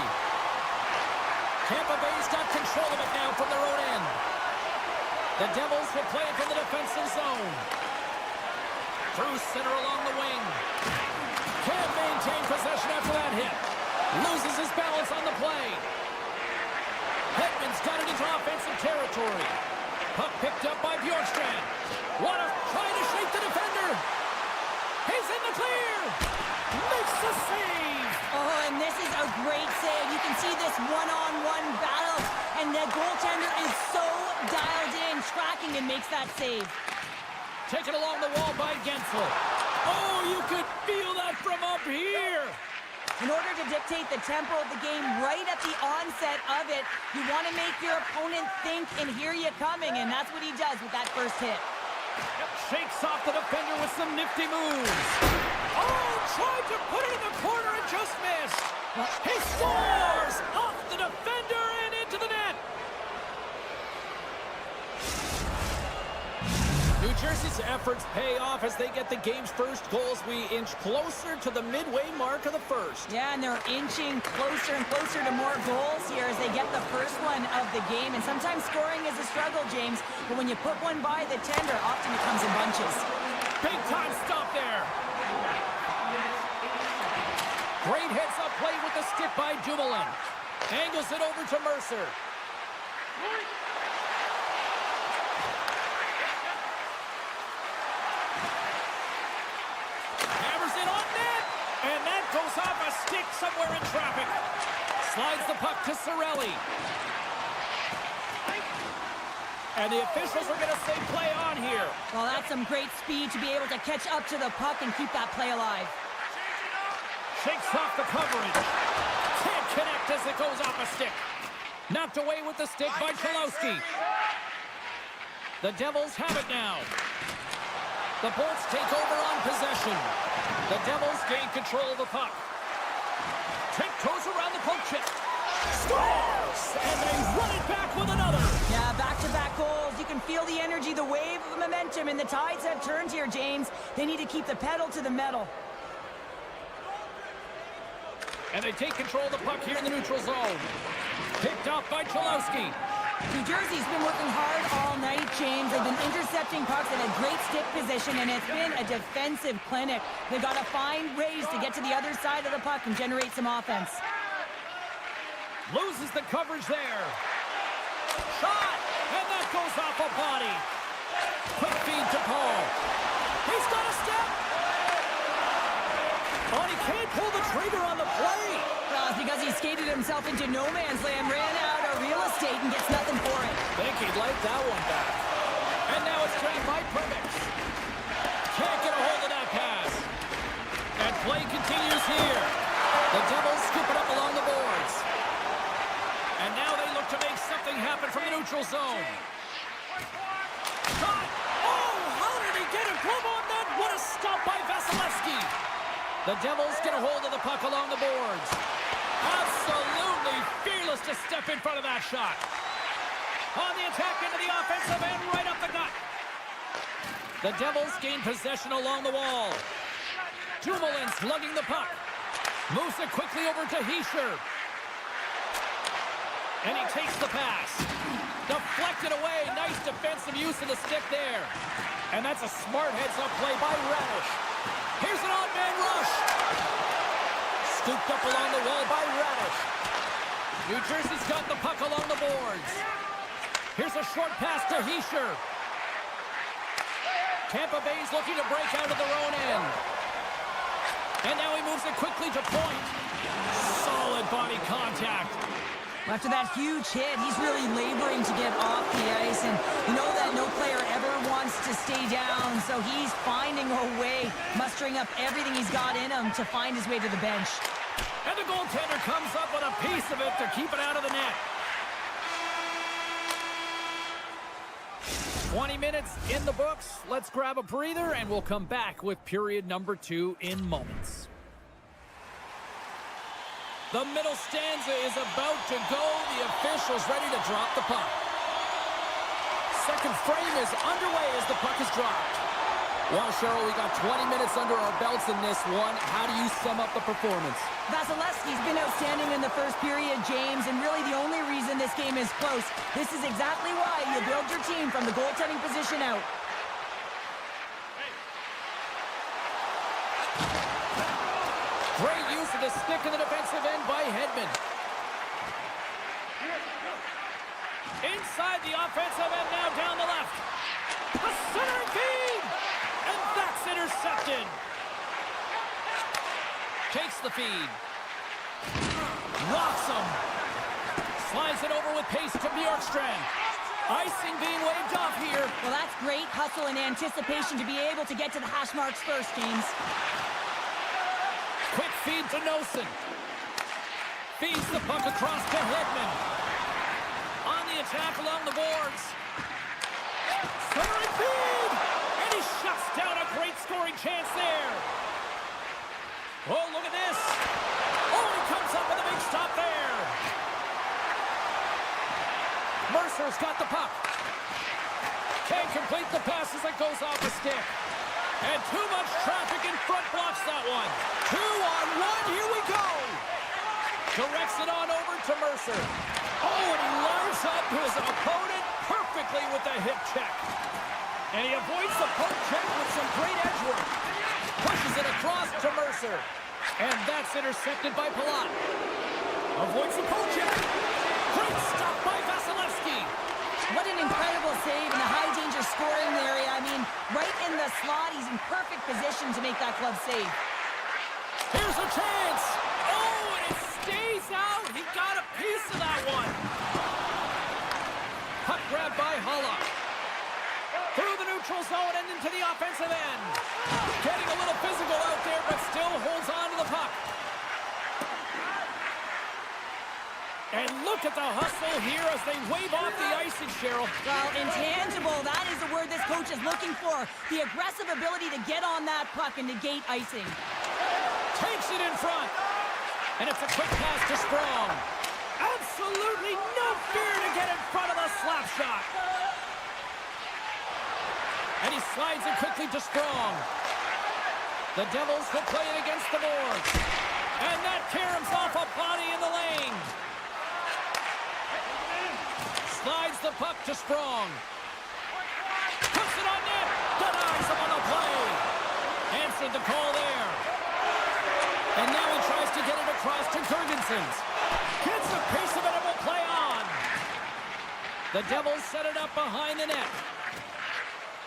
A: Tampa Bay's got control of it now from their own end. The Devils will play it from the defensive zone. Through center along the wing. Can't maintain possession after that hit. Loses his balance on the play. Hedman's got it into offensive territory. Puck picked up by Bjorkstrand. Trying to shake the defender. He's in the clear. Makes the save.
B: Oh, and this is a great save. You can see this one-on-one battle, and the goaltender is so dialed in, tracking, and makes that save.
A: Taken along the wall by Gensel. Oh, you could feel that from up here.
B: In order to dictate the tempo of the game right at the onset of it, you want to make your opponent think and hear you coming, and that's what he does with that first hit.
A: Shakes off the defender with some nifty moves. Oh, tried to put it in the corner and just missed. He scores off the defender and into the net. New Jersey's efforts pay off as they get the game's first goals. We inch closer to the midway mark of the first.
B: Yeah, and they're inching closer and closer to more goals here as they get the first one of the game. And sometimes scoring is a struggle, James, but when you put one by the tender, often it comes in bunches.
A: Big time stop there. Great heads-up play with the stick by Dumoulin. Angles it over to Mercer. Hammers it on net. And that goes off a stick somewhere in traffic. Slides the puck to Cirelli. And the officials are going to say play on here.
B: Well, that's some great speed to be able to catch up to the puck and keep that play alive.
A: Shakes off the coverage. Can't connect as it goes off a stick. Knocked away with the stick by Cholowski. The Devils have it now. The Bolts take over on possession. The Devils gain control of the puck. Tiptoes around the poke chest. Scores! And they run it back with another.
B: Yeah, back-to-back goals. You can feel the energy, the wave of momentum, and the tides have turned here, James. They need to keep the pedal to the metal.
A: And they take control of the puck here in the neutral zone. Picked off by Cholowski.
B: New Jersey's been working hard all night, James. They've been intercepting pucks at a great stick position, and it's been a defensive clinic. They've got to find ways to get to the other side of the puck and generate some offense.
A: Loses the coverage there. Shot! And that goes off a body. Quick feed to Paul. He's got a step. Oh, he can't pull the trigger on the play.
B: Well, it's because he skated himself into no man's land, ran out of real estate, and gets nothing for it.
A: Think he'd like that one back. And now it's trained by Permix. Can't get a hold of that pass. And play continues here. The Devils scoop it up along the boards. And now they look to make something happen from the neutral zone. Shot! Oh, how did he get a glove on that? What a stop by Vasilevsky. The Devils get a hold of the puck along the boards. Absolutely fearless to step in front of that shot. On the attack into the offensive end, right up the gut. The Devils gain possession along the wall. Dumoulin slugging the puck. Moves it quickly over to Hischier. And he takes the pass. Deflected away. Nice defensive use of the stick there. And that's a smart heads-up play by Radish. Here's an odd-man rush. Scooped up along the wall by Radish. New Jersey's got the puck along the boards. Here's a short pass to Hischier. Tampa Bay's looking to break out of their own end. And now he moves it quickly to point. Solid body contact.
B: After that huge hit, he's really laboring to get off the ice, and you know that no player ever wants to stay down, so he's finding a way, mustering up everything he's got in him to find his way to the bench.
A: And the goaltender comes up with a piece of it to keep it out of the net. 20 minutes in the books. Let's grab a breather, and we'll come back with period number 2 in moments. The middle stanza is about to go. The official's ready to drop the puck. Second frame is underway as the puck is dropped. Well, Cheryl, we got 20 minutes under our belts in this one. How do you sum up the performance?
B: Vasilevsky's been outstanding in the first period, James, and really the only reason this game is close. This is exactly why you build your team from the goaltending position out.
A: Great use of the stick in the defensive end by Hedman. Inside the offensive end now down the left. A centering feed! And that's intercepted. Takes the feed. Rocks him. Slides it over with pace to Bjorkstrand. Icing being waved off here.
B: Well, that's great hustle and anticipation to be able to get to the hash marks first, James.
A: Quick feed to Nosen. Feeds the puck across to Hedman. On the attack along the boards. Centering feed! And he shuts down a great scoring chance there. Oh, look at this. Oh, he comes up with a big stop there. Mercer's got the puck. Can't complete the pass as it goes off the stick. And too much traffic in front blocks that one. 2-on-1, here we go. Directs it on over to Mercer. Oh, and he lines up his opponent perfectly with the hip check. And he avoids the poke check with some great edge work. Pushes it across to Mercer. And that's intercepted by Palat. Avoids the poke check. Great stop by Vasilevsky.
B: What an incredible save in the high-danger scoring area. I mean, right in the slot, he's in perfect position to make that glove save.
A: Here's a chance. Oh, and it stays out. He got a piece of that one. Puck grab by Hulla. Through the neutral zone and into the offensive end. Getting a little physical out there, but still holds on to the puck. And look at the hustle here as they wave off the icing, Cheryl.
B: Well, intangible, that is the word this coach is looking for. The aggressive ability to get on that puck and negate icing.
A: Takes it in front. And it's a quick pass to Strong. Absolutely no fear to get in front of the slap shot. And he slides it quickly to Strong. The Devils will play it against the boards. And that caroms off a body in the lane. Slides the puck to Strong. Puts it on net. Denies him on the play. Answered the call there. And now he tries to get it across to Girgensons. Gets a piece of it and will play on. The Devils set it up behind the net.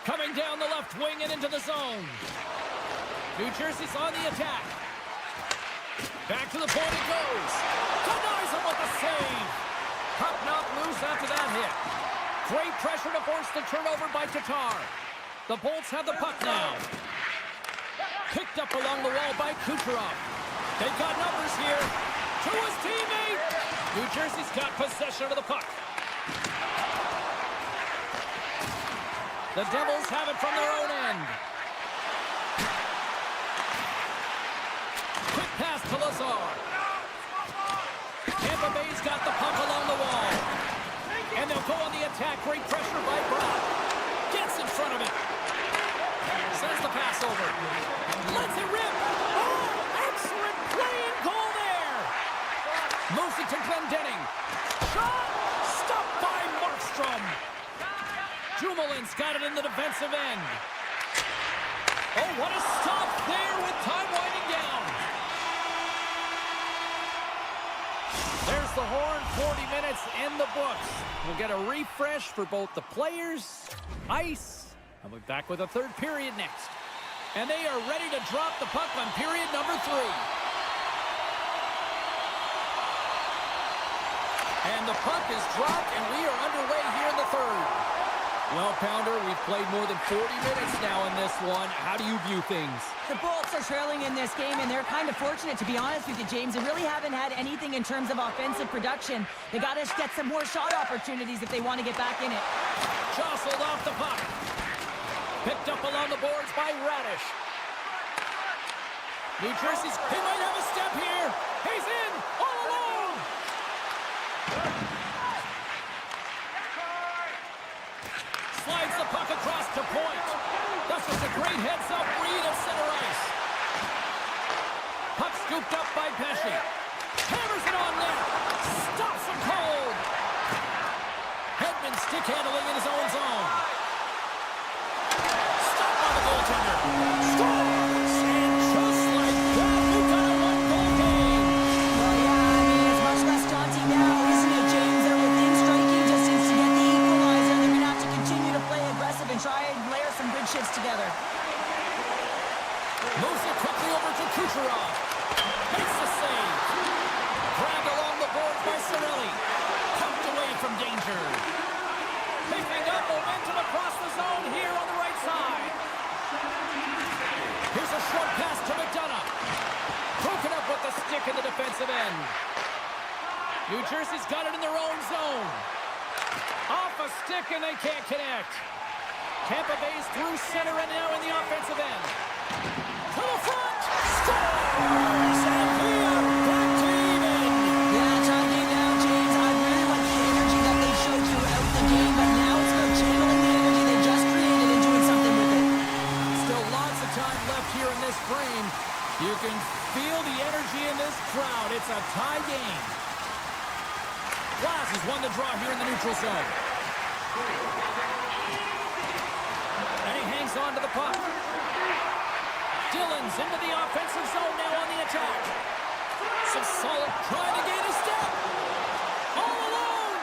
A: Coming down the left wing and into the zone. New Jersey's on the attack. Back to the point it goes. Denies him with the save. Puck knocked loose after that hit. Great pressure to force the turnover by Tatar. The Bolts have the puck now. Picked up along the wall by Kucherov. They've got numbers here. To his teammate. New Jersey's got possession of the puck. The Devils have it from their own end. Quick pass to Lazar. Tampa Bay's got the puck along the wall. And they'll go on the attack. Great pressure by Brock. Gets in front of it. Sends the pass over. Lets it rip. Oh, excellent play and goal there. Moves it to Glendening. Shot. Stopped by Markstrom. Dumoulin's got it in the defensive end. Oh, what a stop there with time winding down. There's the horn, 40 minutes in the books. We'll get a refresh for both the players, ice, and we'll be back with a third period next. And they are ready to drop the puck on period number 3. And the puck is dropped, and we are underway here in the third. Well, Pounder, we've played more than 40 minutes now in this one. How do you view things?
B: The Bolts are trailing in this game, and they're kind of fortunate, to be honest with you, James. They really haven't had anything in terms of offensive production. They got to get some more shot opportunities if they want to get back in it.
A: Jostled off the puck. Picked up along the boards by Radish. New Jersey's, he might have a step here. He's in, all alone. Slides the puck across to point. The just a great heads-up read of center ice. Puck scooped up by Pesci. Hammers it on net. Stops him cold. Hedman stick handling in his own zone. Stopped by the goaltender. Scores! And just like that, we've got a one-goal game.
B: Well, yeah, I mean, it's much less daunting now, isn't it, James? They're within striking distance to get the equalizer. They're going to have to continue to play aggressive and try and layer some good shifts together.
A: Moves it quickly over to Kucherov. Makes the save. Grabbed along the boards by Cirelli. Pumped away from danger. Picking up momentum across the zone here on the right side. Here's a short pass to McDonough. Broken up with the stick in the defensive end. New Jersey's got it in their own zone. Off a stick and they can't connect. Tampa Bay's through center and now in the offensive end. To the front. Scores! And we are back to even.
B: Yeah, talking now, James, I really like the energy that they showed throughout the game, but now it's about channeling the energy they just created and doing something with it.
A: Still lots of time left here in this frame. You can feel the energy in this crowd. It's a tie game. Glass has won the draw here in the neutral zone. And he hangs on to the puck. Dillon's into the offensive zone now on the attack. Some solid trying to gain a step. All alone.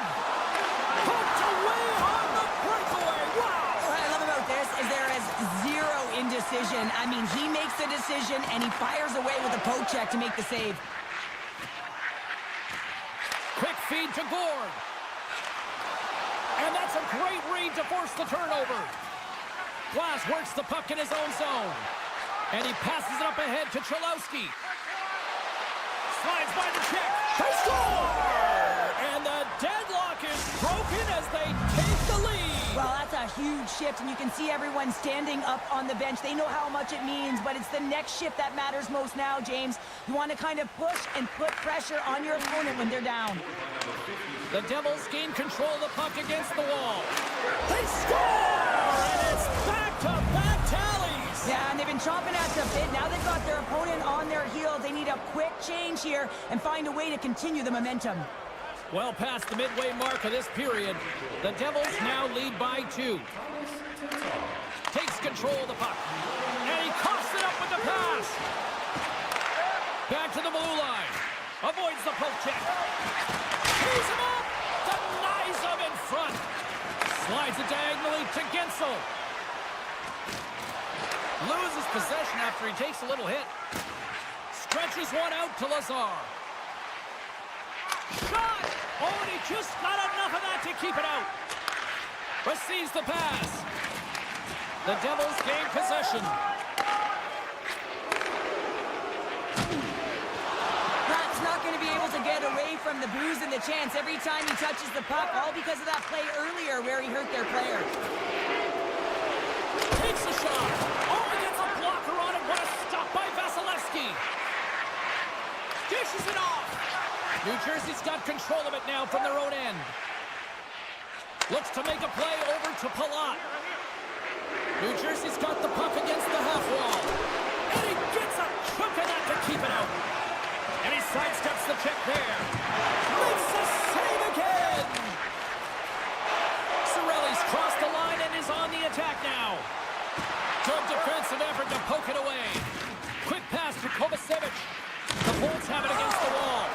A: Hooked away on the breakaway. Wow.
B: What I love about this is there is zero indecision. I mean, he makes the decision and he fires away with a poke check to make the save.
A: Quick feed to Gord. And that's a great read to force the turnover. Glass works the puck in his own zone. And he passes it up ahead to Cholowski. Slides by the check. They score! And the deadlock is broken as they take the lead.
B: Well, that's a huge shift, and you can see everyone standing up on the bench. They know how much it means, but it's the next shift that matters most now, James. You want to kind of push and put pressure on your opponent when they're down.
A: The Devils gain control of the puck against the wall. They score! And it's back-to-back tallies.
B: Yeah, and they've been chomping at the bit. Now they've got their opponent on their heels. They need a quick change here and find a way to continue the momentum.
A: Well past the midway mark of this period, the Devils now lead by 2. Takes control of the puck. And he coughs it up with the pass. Back to the blue line. Avoids the poke check. He's him up. Denies him in front. Slides it diagonally to Gensel. Loses possession after he takes a little hit. Stretches one out to Lazar. Shot! Oh, and he just got enough of that to keep it out. Receives the pass. The Devils gain possession.
B: Pratt's not going to be able to get away from the bruise and the chance every time he touches the puck, all because of that play earlier where he hurt their player.
A: Takes a shot. Oh, he gets a blocker on it. What a stop by Vasilevsky. Dishes it off. New Jersey's got control of it now from their own end. Looks to make a play over to Palat. New Jersey's got the puck against the half wall. And he gets a chunk of that to keep it out. And he sidesteps the check there. Makes the save again. Cirelli's crossed the line and is on the attack now. Good defensive effort to poke it away. Quick pass to Kovacevic. The Bolts have it against the wall.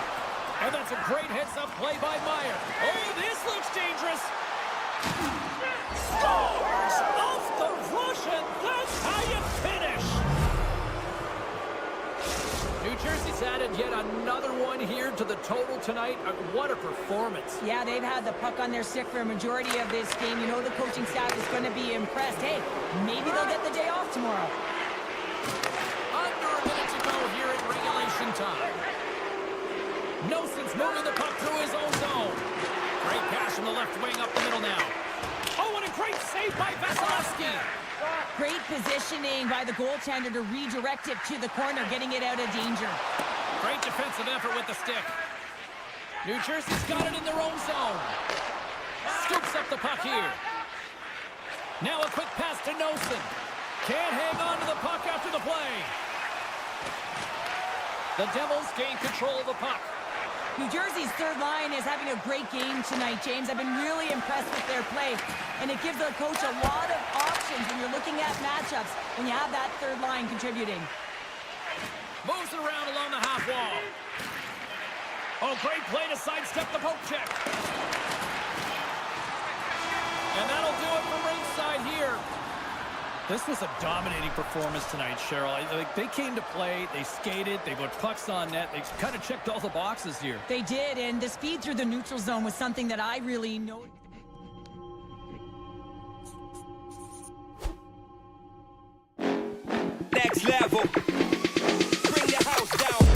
A: And that's a great heads-up play by Meyer. Oh, this looks dangerous. Scores off the rush, and that's how you finish. New Jersey's added yet another one here to the total tonight. What a performance.
B: Yeah, they've had the puck on their stick for a majority of this game. You know the coaching staff is going to be impressed. Hey, maybe they'll get the day off tomorrow.
A: Under a minute to go here in regulation time. Nelson's moving the puck through his own zone. Great pass from the left wing up the middle now. Oh, what a great save by Vasilevsky.
B: Great positioning by the goaltender to redirect it to the corner, getting it out of danger.
A: Great defensive effort with the stick. New Jersey's got it in their own zone. Scoops up the puck here. Now a quick pass to Nelson. Can't hang on to the puck after the play. The Devils gain control of the puck.
B: New Jersey's third line is having a great game tonight, James. I've been really impressed with their play, and it gives the coach a lot of options when you're looking at matchups when you have that third line contributing.
A: Moves it around along the half wall. Oh, great play to sidestep the poke check. And that'll do it from ringside here. This was a dominating performance tonight, Cheryl. They came to play, they skated, they put pucks on net, they kind of checked all the boxes here.
B: They did, and the speed through the neutral zone was something that I really noticed.
C: Next level. Bring the house down.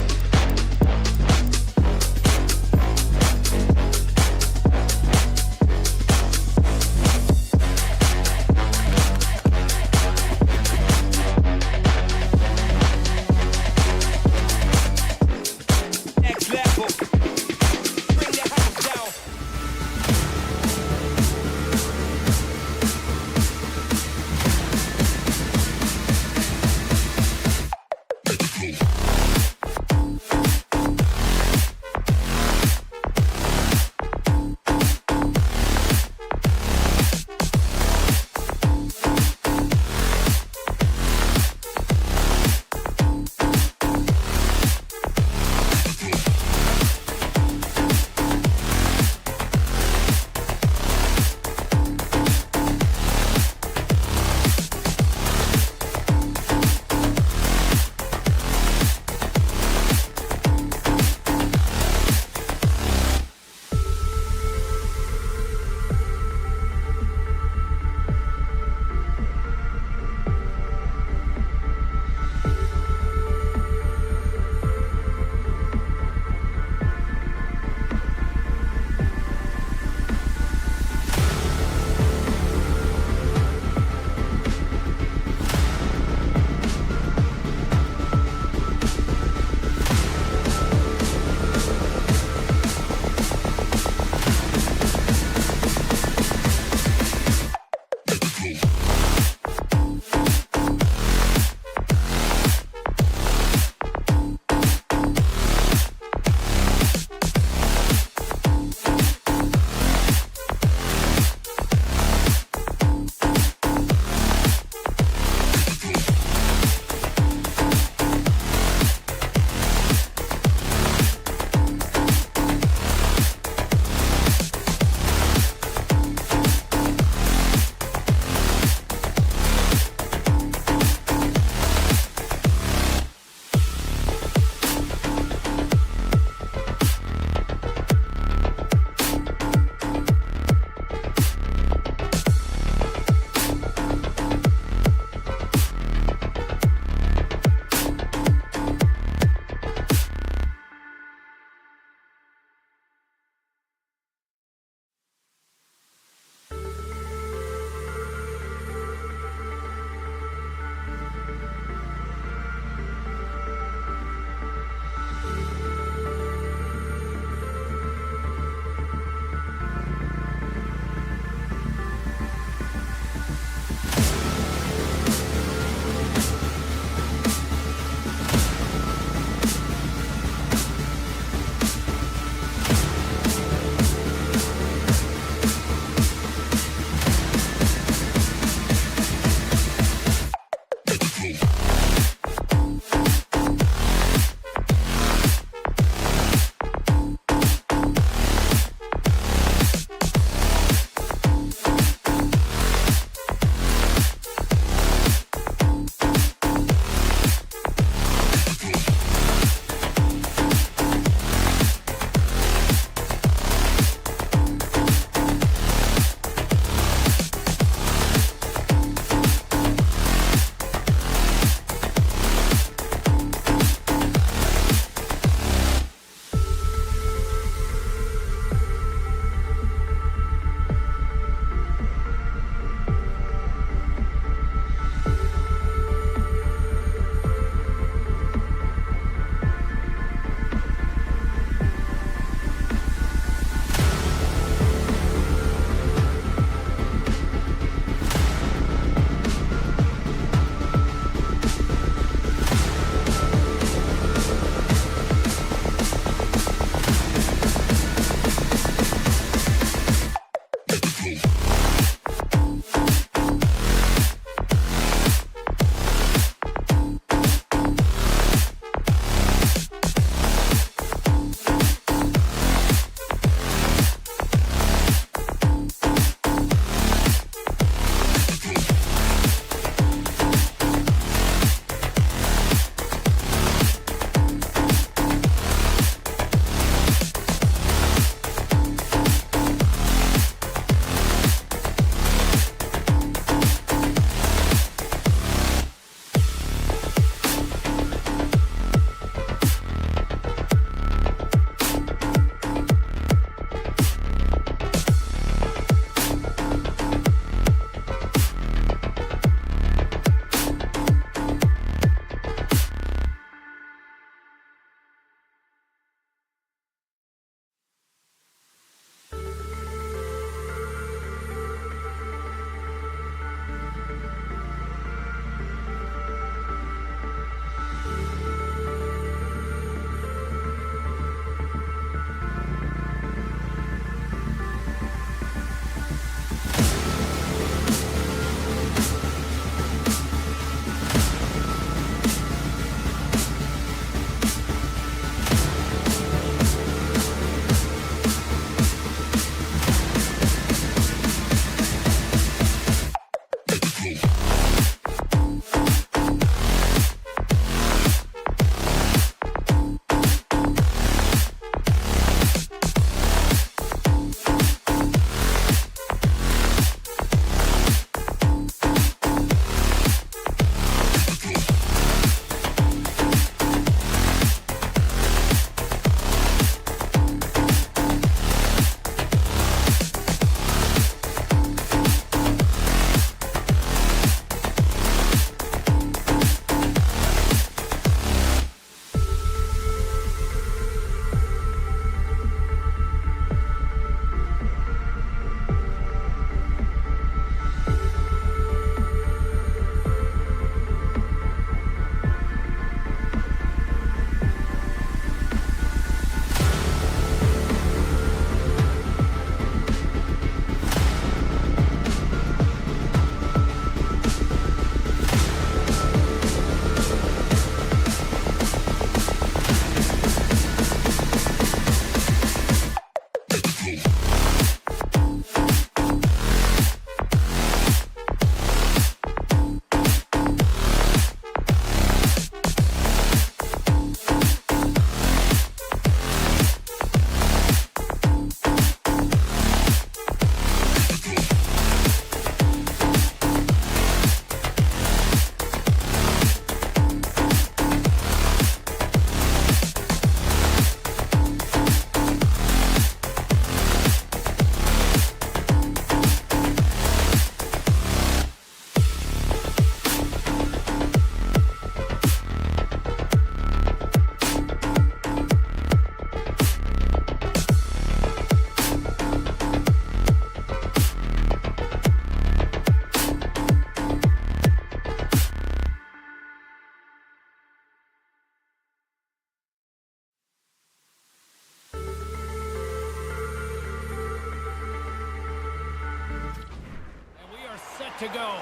A: to go.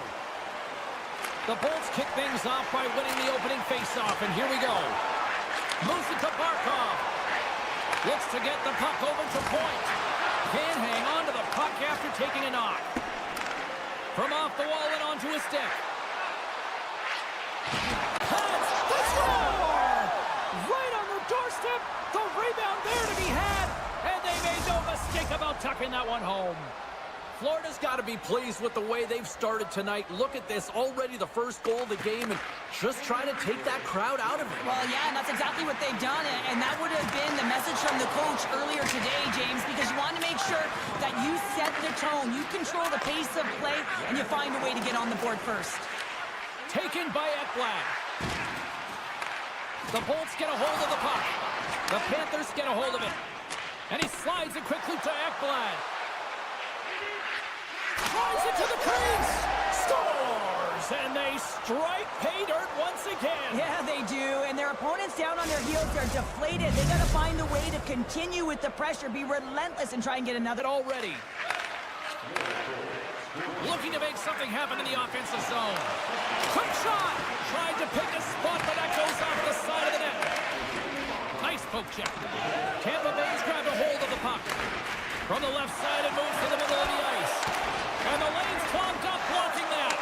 A: The Bolts kick things off by winning the opening faceoff, and here we go. Moves it to Barkov. Looks to get the puck over to point. Can't hang on to the puck after taking a knock. From off the wall and onto his stick. Heads, the score! Right on the doorstep, the rebound there to be had, and they made no mistake about tucking that one home. Florida's got to be pleased with the way they've started tonight. Look at this, already the first goal of the game, and just trying to take that crowd out of it.
B: Well, yeah, and that's exactly what they've done, and that would have been the message from the coach earlier today, James, because you want to make sure that you set the tone, you control the pace of play, and you find a way to get on the board first.
A: Taken by Ekblad. The Bolts get a hold of the puck. The Panthers get a hold of it. And he slides it quickly to Ekblad. Drives it to the crease. Scores! And they strike pay dirt once again.
B: Yeah, they do. And their opponents down on their heels, they're deflated. They got to find a way to continue with the pressure, be relentless, and try and get another.
A: Already. Looking to make something happen in the offensive zone. Quick shot! Tried to pick a spot, but that goes off the side of the net. Nice poke check. Tampa Bay's grabbed a hold of the puck. From the left side, it moves to the middle of the ice. And the lane's clogged up, blocking that.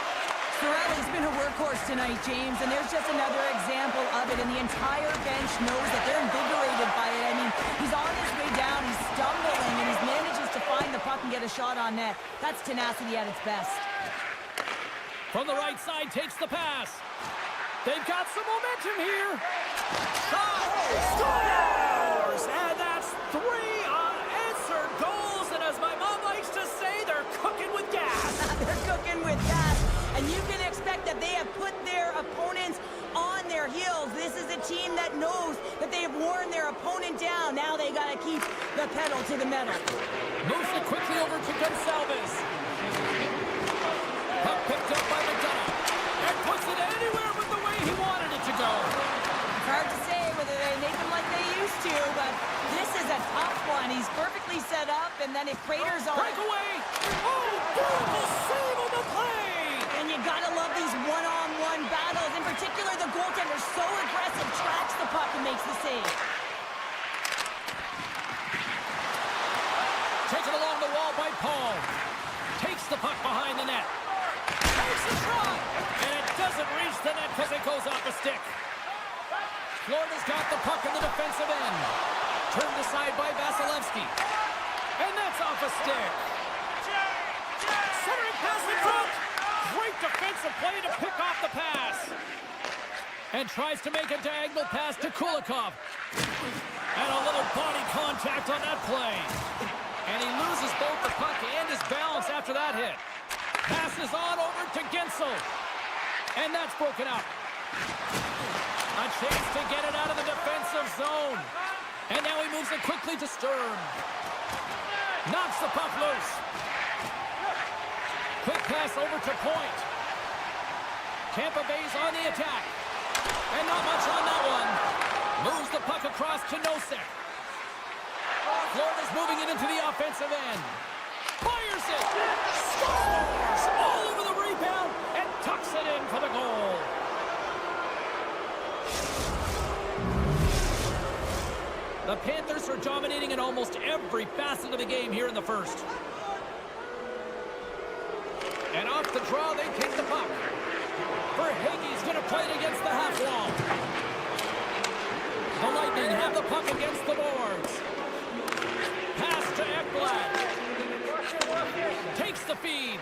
B: Skwara's been a workhorse tonight, James, and there's just another example of it, and the entire bench knows that they're invigorated by it. I mean, he's on his way down, he's stumbling, and he manages to find the puck and get a shot on net. That's tenacity at its best.
A: From the right side, takes the pass. They've got some momentum here. Shot! Scores! And that's 3 unanswered goals, and as my mom likes to say, they're cooking with gas.
B: They're cooking with gas, and you can expect that they have put their opponents on their heels. This is a team that knows that they have worn their opponent down. Now they got to keep the pedal to the metal.
A: Moves it quickly over to Gonsalves. Puck picked up by McDonough. And puts it anywhere but the way he wanted it to go.
B: It's hard to say whether they make them like they used to, but this is a tough one. He's perfectly set up, and then if Prater's on...
A: Breakaway! Oh, beautiful save on the play!
B: And you gotta love these one-on-one battles. In particular, the goaltender so aggressive, tracks the puck and makes the save.
A: Taken along the wall by Paul. Takes the puck behind the net. Takes a shot! And it doesn't reach the net because it goes off the stick. Florida's got the puck in the defensive end. Turned aside by Vasilevsky. And that's off a stick. Centering pass in front. Great defensive play to pick off the pass. And tries to make a diagonal pass to Kulikov. And a little body contact on that play. And he loses both the puck and his balance after that hit. Passes on over to Gensel. And that's broken up. A chance to get it out of the defensive zone. And now he moves it quickly to Stern. Knocks the puck loose. Quick pass over to point. Tampa Bay's on the attack. And not much on that one. Moves the puck across to Nosek. Florida's moving it into the offensive end. Fires it. Scores! All over the rebound and tucks it in for the goal. The Panthers are dominating in almost every facet of the game here in the first. And off the draw, they take the puck. Verhaeghe's going to play it against the half wall. The Lightning have the puck against the boards. Pass to Ekblad. Takes the feed.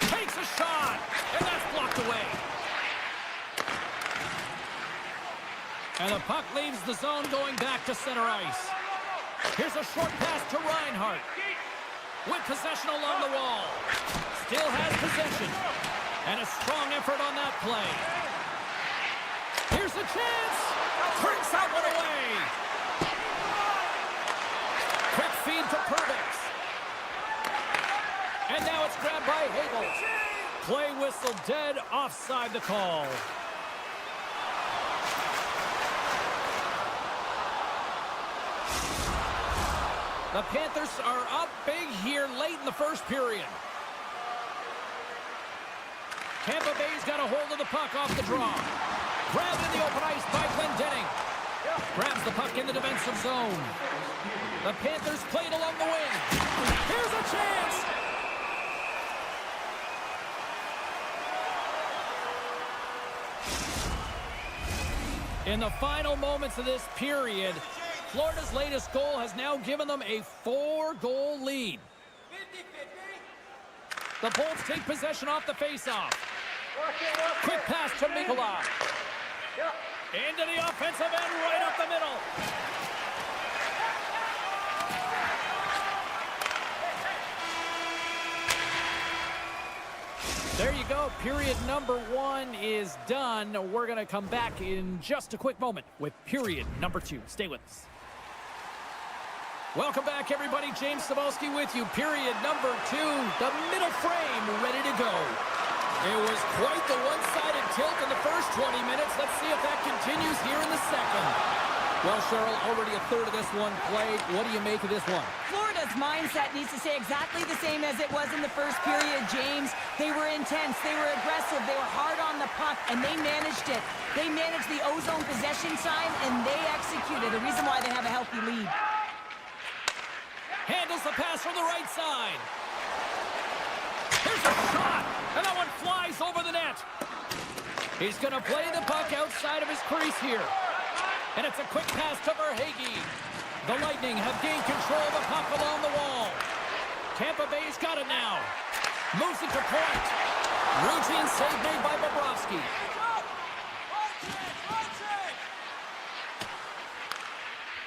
A: Takes a shot. And that's blocked away. And the puck leaves the zone going back to center ice. Here's a short pass to Reinhart. With possession along the wall. Still has possession. And a strong effort on that play. Here's a chance. Turns that one away. Quick feed to Perbix. And now it's grabbed by Hagel. Play whistle dead, offside the call. The Panthers are up big here late in the first period. Tampa Bay's got a hold of the puck off the draw. Grabbed in the open ice by Glendening. Grabs the puck in the defensive zone. The Panthers played along the wing. Here's a chance. In the final moments of this period, Florida's latest goal has now given them a 4-goal lead. The Bolts take possession off the faceoff. Quick pass to Mikola. Into the offensive end, right up the middle. There you go. Period number 1 is done. We're going to come back in just a quick moment with period number 2. Stay with us. Welcome back, everybody. James Cebulski with you. Period number 2. The middle frame ready to go. It was quite the one-sided tilt in the first 20 minutes. Let's see if that continues here in the second. Well, Cheryl, already a third of this one played. What do you make of this one?
B: Florida's mindset needs to stay exactly the same as it was in the first period, James. They were intense, they were aggressive, they were hard on the puck, and they managed it. They managed the ozone possession time, and they executed. The reason why they have a healthy lead.
A: Handles the pass from the right side. Here's a shot, and that one flies over the net. He's going to play the puck outside of his crease here. And it's a quick pass to Verhaeghe. The Lightning have gained control of the puck along the wall. Tampa Bay's got it now. Moves it to point. Routine save made by Bobrovsky.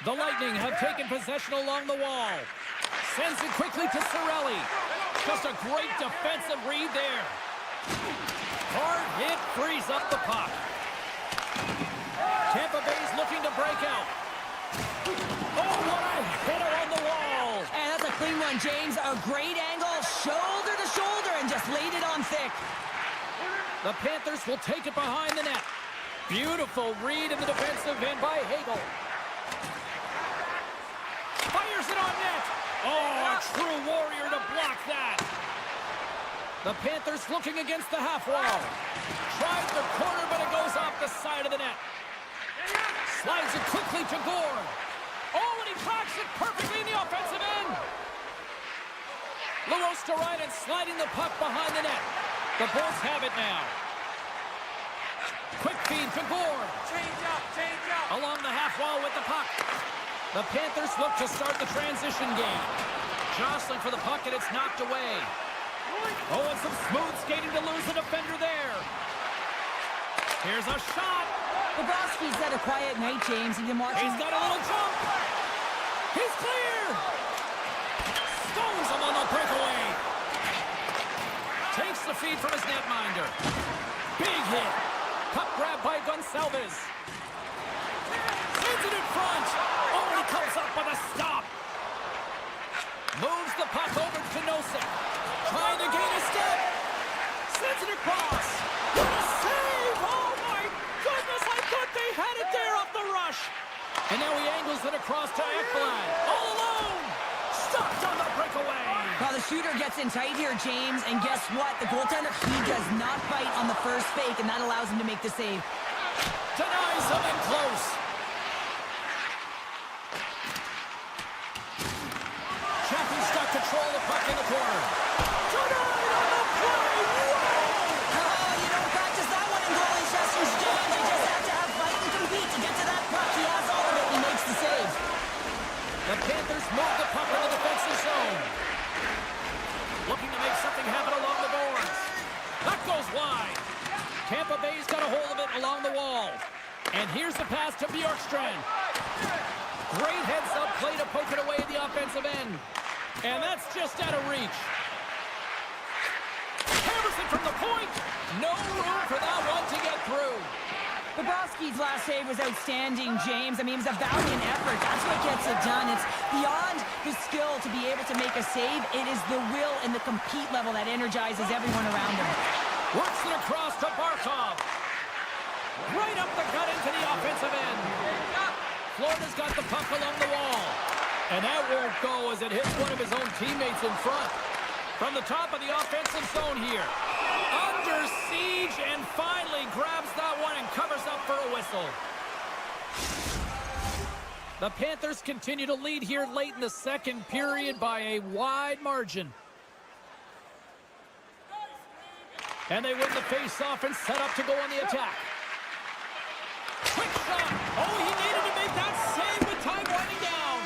A: The Lightning have taken possession along the wall. Sends it quickly to Cirelli. Just a great defensive read there. Hard hit frees up the puck. Tampa Bay's looking to break out. Oh, what a hitter on the wall.
B: And that's a clean one, James. A great angle, shoulder to shoulder, and just laid it on thick.
A: The Panthers will take it behind the net. Beautiful read in the defensive end by Hagel. Fires it on net. Oh, a true warrior to block that. The Panthers looking against the half wall. Tries the corner, but it goes off the side of the net. Slides it quickly to Gord. Oh, and he clocks it perfectly in the offensive end. Luosterainen sliding the puck behind the net. The Bulls have it now. Quick feed to Gord.
C: Change up.
A: Along the half wall with the puck. The Panthers look to start the transition game. Jostling for the puck, and it's knocked away. Oh, and some smooth skating to lose a defender there. Here's a shot.
B: Bobrovsky's had a quiet night, James. He's been watching.
A: He's got a little jump. He's clear. Stones him on the breakaway. Takes the feed from his netminder. Big hit. Puck grab by Gonçalves. Sends it in front. Oh, and he comes up with a stop. Moves the puck over to Nosek. Trying to gain a step. Sends it across. What a save! Oh, my goodness! I thought they had it there off the rush. And now he angles it across to Ekblad. All alone! Stopped on the breakaway!
B: Well, the shooter gets in tight here, James. And guess what? The goaltender, he does not bite on the first fake, and that allows him to make the save.
A: Denies him in close. Chaffee's got control of the puck in the corner. Denied on the play! Whoa!
B: Oh, you don't practice that one in goalie sessions, James. You just have to have fight and compete to get to that puck. He has all of it, and he makes the save.
A: The Panthers move the puck in the defensive zone. Looking to make something happen along the boards. That goes wide. Tampa Bay's got a hold of it along the wall. And here's the pass to Bjorkstrand. Great heads-up play to poke it away at the offensive end. And that's just out of reach. Hammers it from the point. No room for that one to get through.
B: Bobrovsky's last save was outstanding, James. I mean, it was a valiant effort. That's what gets it done. It's beyond the skill to be able to make a save. It is the will and the compete level that energizes everyone around him.
A: Works it across to Barkov. Right up the gut into the offensive end. Florida's got the puck along the wall. And that won't go as it hits one of his own teammates in front. From the top of the offensive zone here. Under siege and finally grabs that one and covers up for a whistle. The Panthers continue to lead here late in the second period by a wide margin. And they win the face-off and set up to go on the attack. Quick shot. Oh, he needed to make that save with time winding down.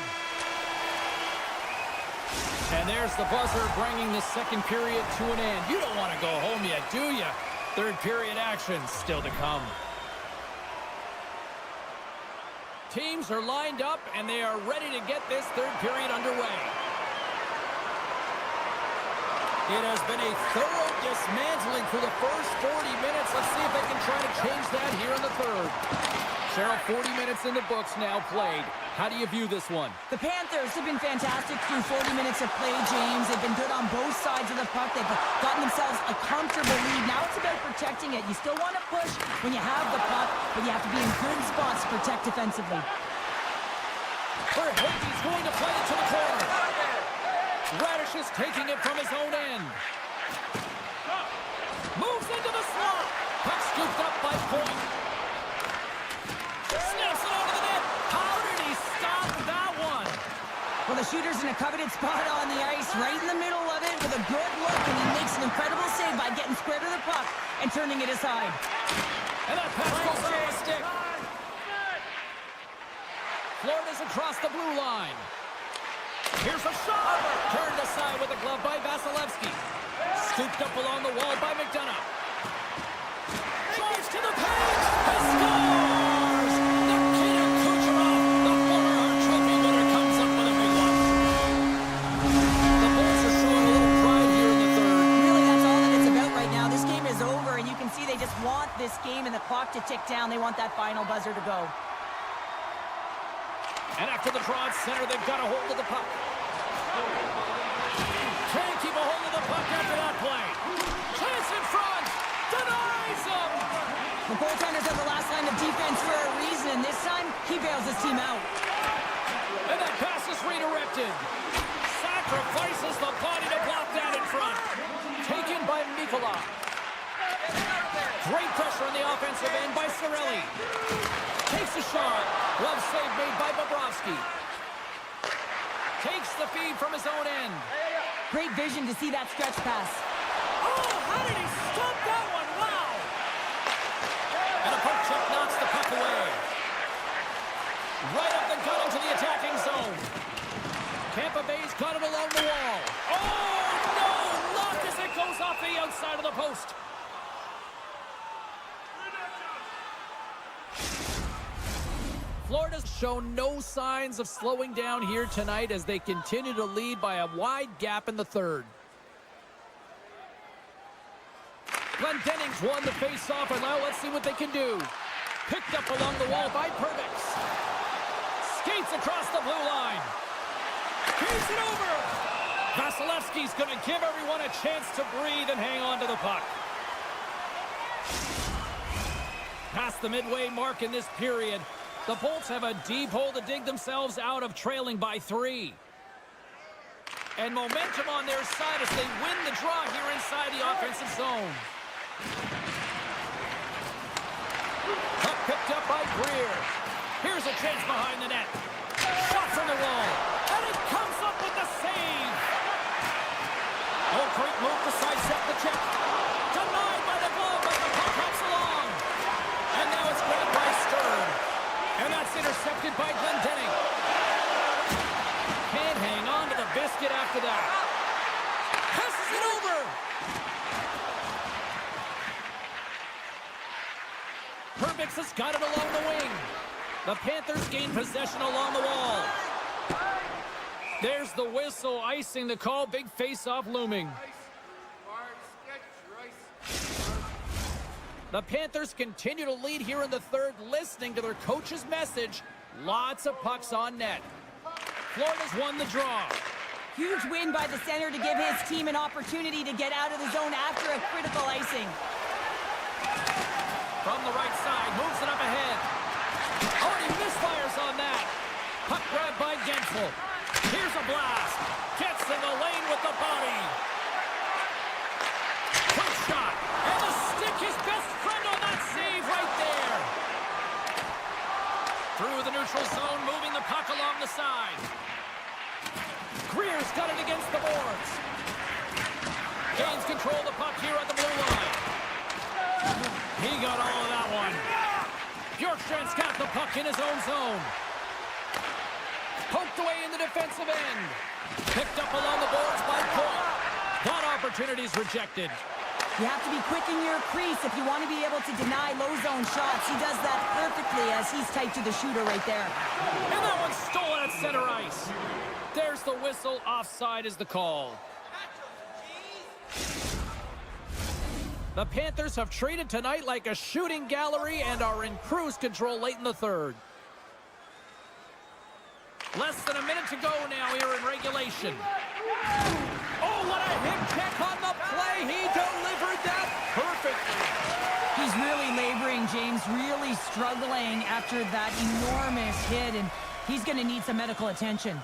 A: And there's the buzzer bringing the second period to an end. You don't want to go home yet, do you? Third period action still to come. Teams are lined up, and they are ready to get this third period underway. It has been a thorough dismantling for the first 40 minutes. Let's see if they can try to change that here in the third. Cheryl, 40 minutes in the books now played. How do you view this one?
B: The Panthers have been fantastic through 40 minutes of play, James. They've been good on both sides of the puck. They've gotten themselves a comfortable lead. Now it's about protecting it. You still want to push when you have the puck, but you have to be in good spots to protect defensively.
A: He's going to play it to the corner. Radish is taking it from his own end. Moves into the slot. Puck scooped up by Point. Snaps it over the net. How did he stop that one?
B: Well, the shooter's in a coveted spot on the ice, right in the middle of it with a good look, and he makes an incredible save by getting square to the puck and turning it aside.
A: And that pass goes off a stick. Florida's across the blue line. Here's a shot. Turned aside with a glove by Vasilevsky. Scooped up along the wall by McDonough. Drives to the paint. He scores! Nikita Kucherov, the former Hart Trophy winner, comes up with a big one. The Bulls are showing a little pride here in the third.
B: Really, that's all that it's about right now. This game is over, and you can see they just want this game and the clock to tick down. They want that final buzzer to go.
A: And after the draw at center, they've got a hold of the puck. Can't keep a hold of the puck after that play. Chance in front. Denies him.
B: The goaltenders have the last line of defense for a reason, and this time, he bails his team out.
A: And that pass is redirected. Sacrifices the body to block that in front. Taken by Mikola. Great pressure on the offensive end by Cirelli. Takes a shot. Glove save made by Bobrovsky. Takes the feed from his own end.
B: Great vision to see that stretch pass.
A: Oh, how did he stop that one? Wow! And a poke check knocks the puck away. Right up the gut into the attacking zone. Tampa Bay's got it along the wall. Oh, no! Locked as it goes off the outside of the post. Florida's shown no signs of slowing down here tonight as they continue to lead by a wide gap in the third. Glendenning's won the face-off, and now let's see what they can do. Picked up along the wall by Perbix. Skates across the blue line. Carries it over. Vasilevsky's going to give everyone a chance to breathe and hang on to the puck. Past the midway mark in this period, the Bolts have a deep hole to dig themselves out of, trailing by 3. And momentum on their side as they win the draw here inside the offensive zone. Puck picked up by Greer. Here's a chance behind the net. Shot from the wall. And it comes up with the save. Oh, great move to sidestep the check. Denied by the glove, but the puck hops along. And now it's grabbed by Stern. And that's intercepted by Glendening. Can't hang on to the biscuit after that. Passes it over. Perbix has got it along the wing. The Panthers gain possession along the wall. There's the whistle, icing the call. Big face-off looming. The Panthers continue to lead here in the third, listening to their coach's message. Lots of pucks on net. Florida's won the draw.
B: Huge win by the center to give his team an opportunity to get out of the zone after a critical icing.
A: From the right side, moves it up ahead. Oh, and he misfires on that. Puck grabbed by Gensel. Here's a blast. Gets in the lane with the body. Quick shot. And the stick, his best friend on that save right there. Through the neutral zone, moving the puck along the side. Greer's got it against the boards. Gains control of the puck here at the blue line. He got all of that one. Bjorkstrand's got the puck in his own zone. Poked away in the defensive end. Picked up along the boards by Point. That opportunity's rejected.
B: You have to be quick in your crease if you want to be able to deny low zone shots. He does that perfectly as he's tight to the shooter right there.
A: And that one's stolen at center ice. There's the whistle. Offside is the call. The Panthers have traded tonight like a shooting gallery and are in cruise control late in the third. Less than a minute to go now here in regulation. Oh, what a hip check on the play. He delivered that perfectly.
B: He's really laboring, James, really struggling after that enormous hit, and he's going to need some medical attention.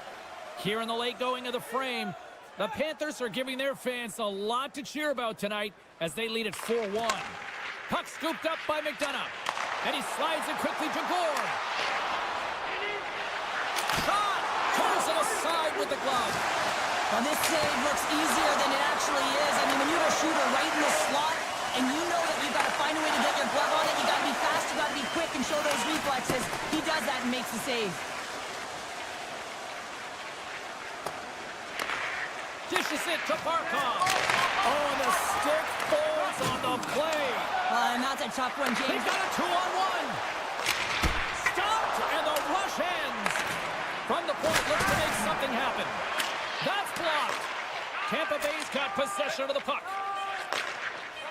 A: Here in the late going of the frame, the Panthers are giving their fans a lot to cheer about tonight as they lead at 4-1. Puck scooped up by McDonough, and he slides it quickly to Gord. Shot! Pulls it aside with the glove.
B: Well, this save looks easier than it actually is. I mean, when you have a shooter right in the slot, and you know that you've got to find a way to get your glove on it, you got to be fast, you got to be quick and show those reflexes. He does that and makes the save.
A: Dishes it to Barkov. Oh, and the stick folds on the play.
B: And that's a tough one, James.
A: They've got a 2-on-1. Stopped, and the rush ends. From the point, looks to make something happen. That's blocked. Tampa Bay's got possession of the puck.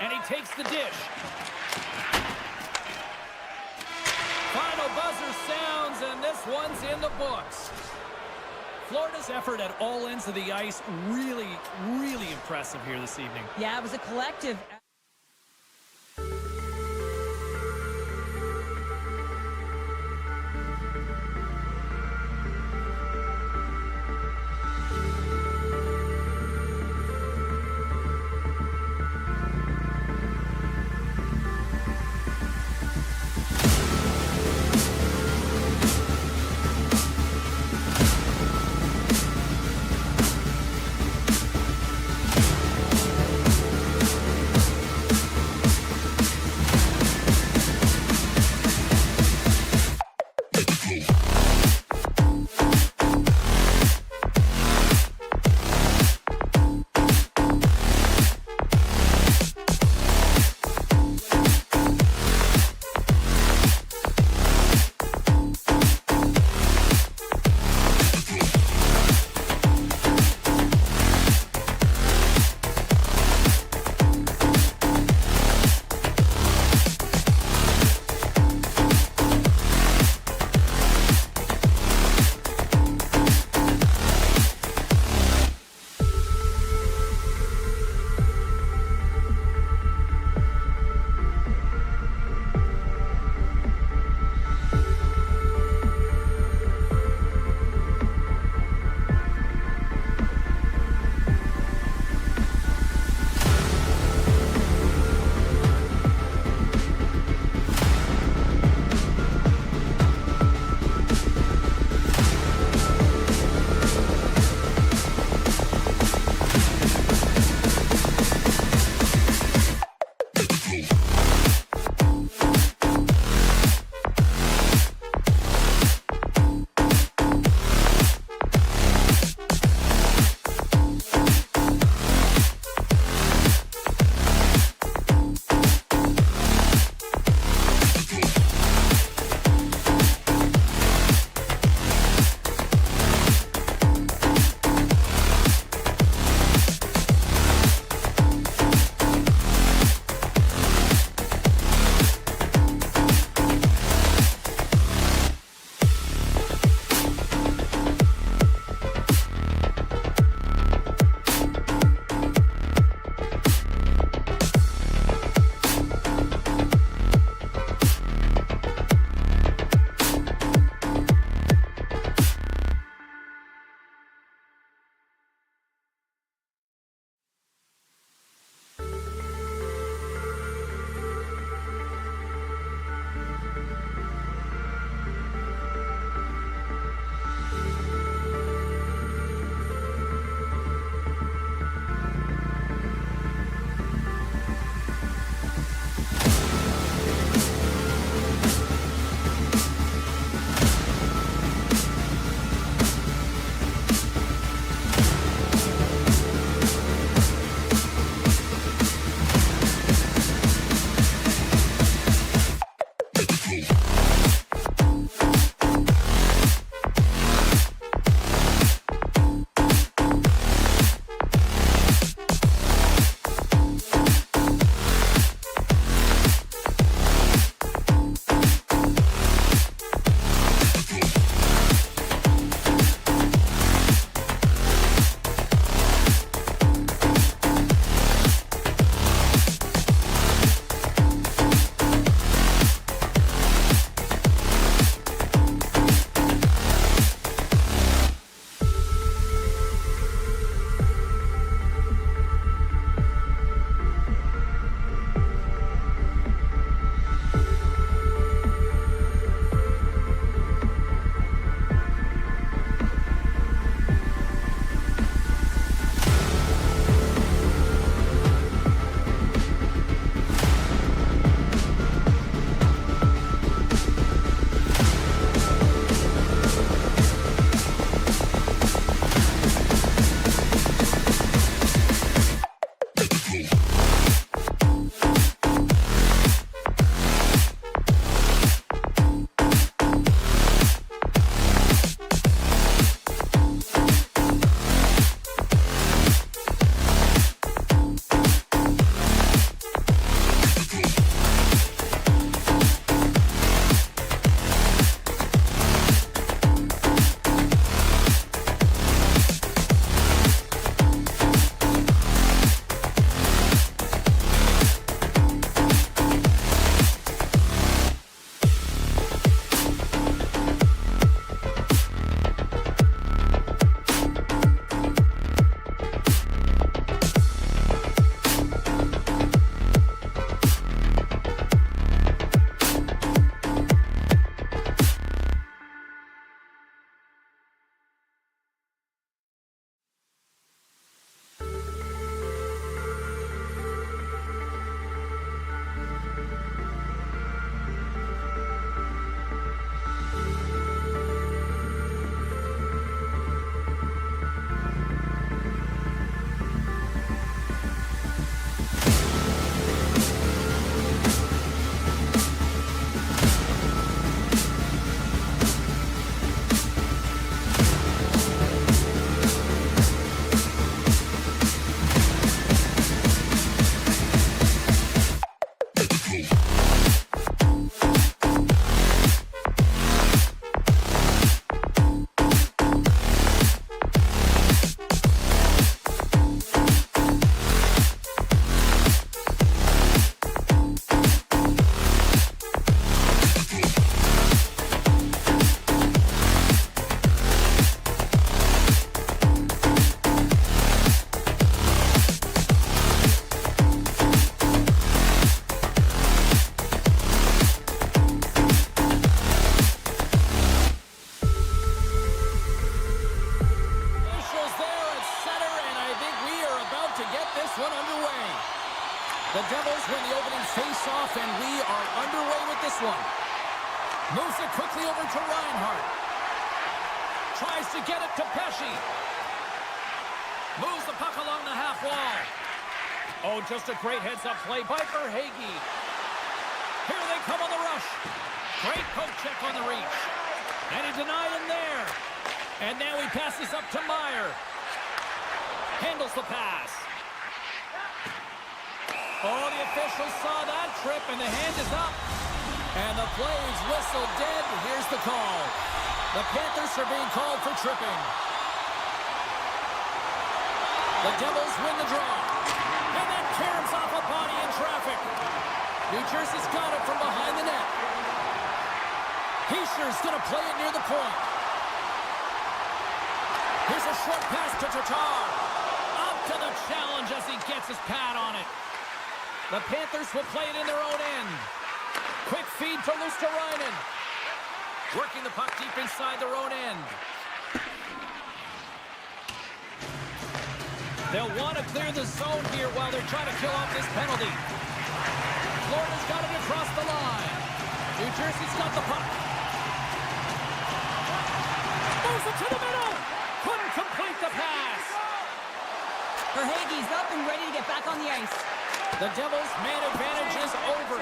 A: And he takes the dish. Final buzzer sounds, and this one's in the books. Florida's effort at all ends of the ice, really, really impressive here this evening.
B: Yeah, it was a collective.
A: Devils win the opening face-off, and we are underway with this one. Moves it quickly over to Reinhart. Tries to get it to Pesci. Moves the puck along the half wall. Oh, just a great heads-up play by Verhaeghe. Here they come on the rush. Great poke check on the reach. And he denied him there. And now he passes up to Meyer. Handles the pass. Oh, the official saw that trip, and the hand is up. And the play's whistle dead. Here's the call. The Panthers are being called for tripping. The Devils win the draw. And then caroms off a body in traffic. New Jersey's got it from behind the net. Heischer's going to play it near the point. Here's a short pass to Tatar. Up to the challenge as he gets his pad on it. The Panthers will play it in their own end. Quick feed to Luosterainen. Working the puck deep inside their own end. They'll want to clear the zone here while they're trying to kill off this penalty. Florida's got it across the line. New Jersey's got the puck. Moves it to the middle. Couldn't complete the pass.
B: Verhaeghe's up and ready to get back on the ice.
A: The Devils' man advantage is over.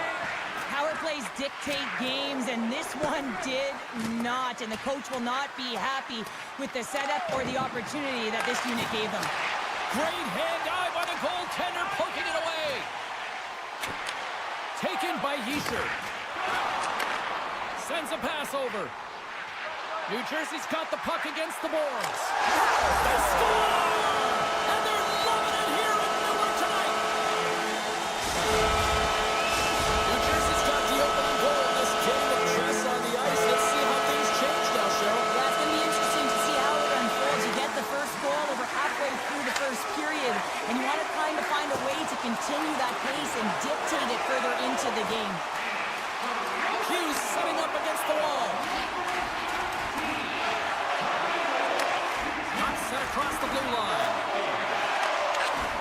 B: Power plays dictate games, and this one did not. And the coach will not be happy with the setup or the opportunity that this unit gave them.
A: Great hand-eye by the goaltender, poking it away. Taken by Hischer. Sends a pass over. New Jersey's got the puck against the boards. They score! And they're loving it here in Newark tonight. New Jersey's got the opening goal in this game of chess on the ice. Let's see how things change now, Cheryl.
B: Yeah, it's going to be interesting to see how it unfolds. You get the first goal over halfway through the first period, and you want to kind of find a way to continue that pace and dictate it further into the game.
A: Hughes setting up against the wall. Puck set across the blue line.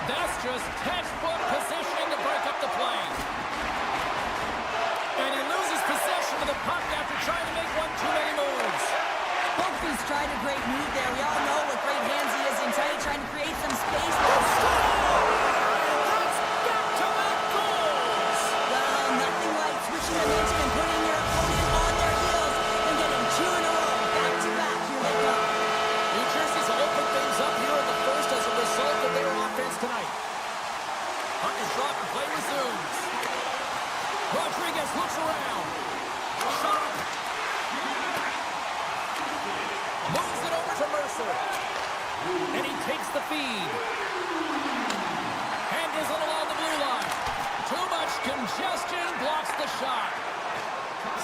A: That's just textbook positioning to break up the play. And he loses possession of the puck after trying to make one too many moves.
B: Bothby's tried a great move there. We all know what great hands he is in tight, trying to create some space.
A: That's back-to-back goals!
B: Well, nothing like switching momentum and putting your opponent on their heels and getting two in a row, back-to-back. Here they come.
A: New Jersey's opened things up here in the first as a result of their offense tonight. Puck is dropped and play resumes. Rodriguez looks around. Shot. Moves it over to Mercer. And he takes the feed. Handles it along the blue line. Too much congestion, blocks the shot.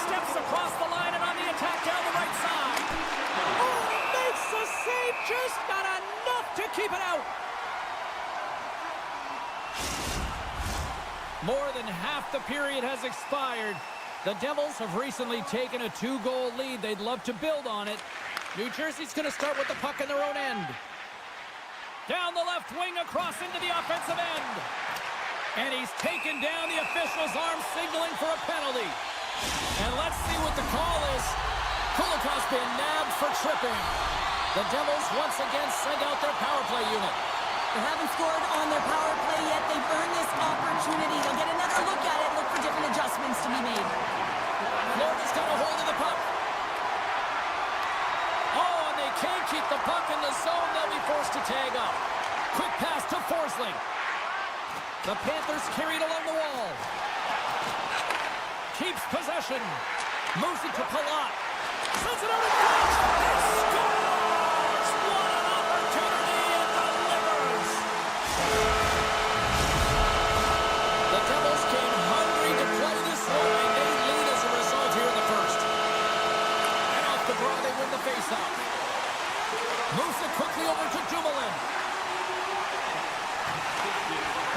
A: Steps across the line and on the attack down the right side. Oh, makes the save, just not enough to keep it out. More than half the period has expired. The Devils have recently taken a 2-goal lead. They'd love to build on it. New Jersey's going to start with the puck in their own end. Down the left wing, across into the offensive end. And he's taken down, the official's arm signaling for a penalty. And let's see what the call is. Kulikov's been nabbed for tripping. The Devils once again send out their power play unit.
B: They haven't scored on their power play yet. They've earned this opportunity. They'll get another look at it, look for different adjustments to be made.
A: Florida's got a hold of the puck. Oh, and they can't keep the puck in the zone. They'll be forced to tag up. Quick pass to Forsling. The Panthers carried along the wall. Keeps possession. Moves it to Palat. Sends it over the bench. And scores! What an opportunity and delivers! The Devils came hungry to play this one, and they lead as a result here in the first. And off the draw, they win the faceoff. Moves it quickly over to Dumoulin.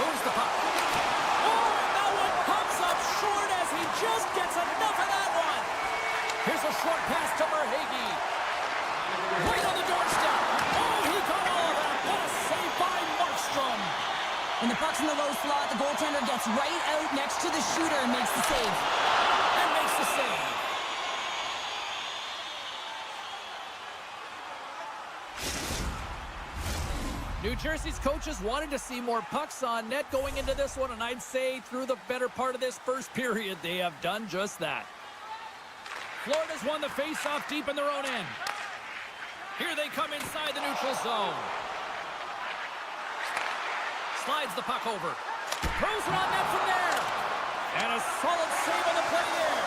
A: Moves the puck. Oh, and that one comes up short as he just gets enough of that one. Here's a short pass to Verhaeghe. Right on the doorstep. Oh, he got all of that. What a save by Markstrom.
B: And the puck's in the low slot. The goaltender gets right out next to the shooter and makes the save.
A: And makes the save. New Jersey's coaches wanted to see more pucks on net going into this one, and I'd say through the better part of this first period, they have done just that. Florida's won the face-off deep in their own end. Here they come inside the neutral zone. Slides the puck over. Throws it on net from there. And a solid save on the play there.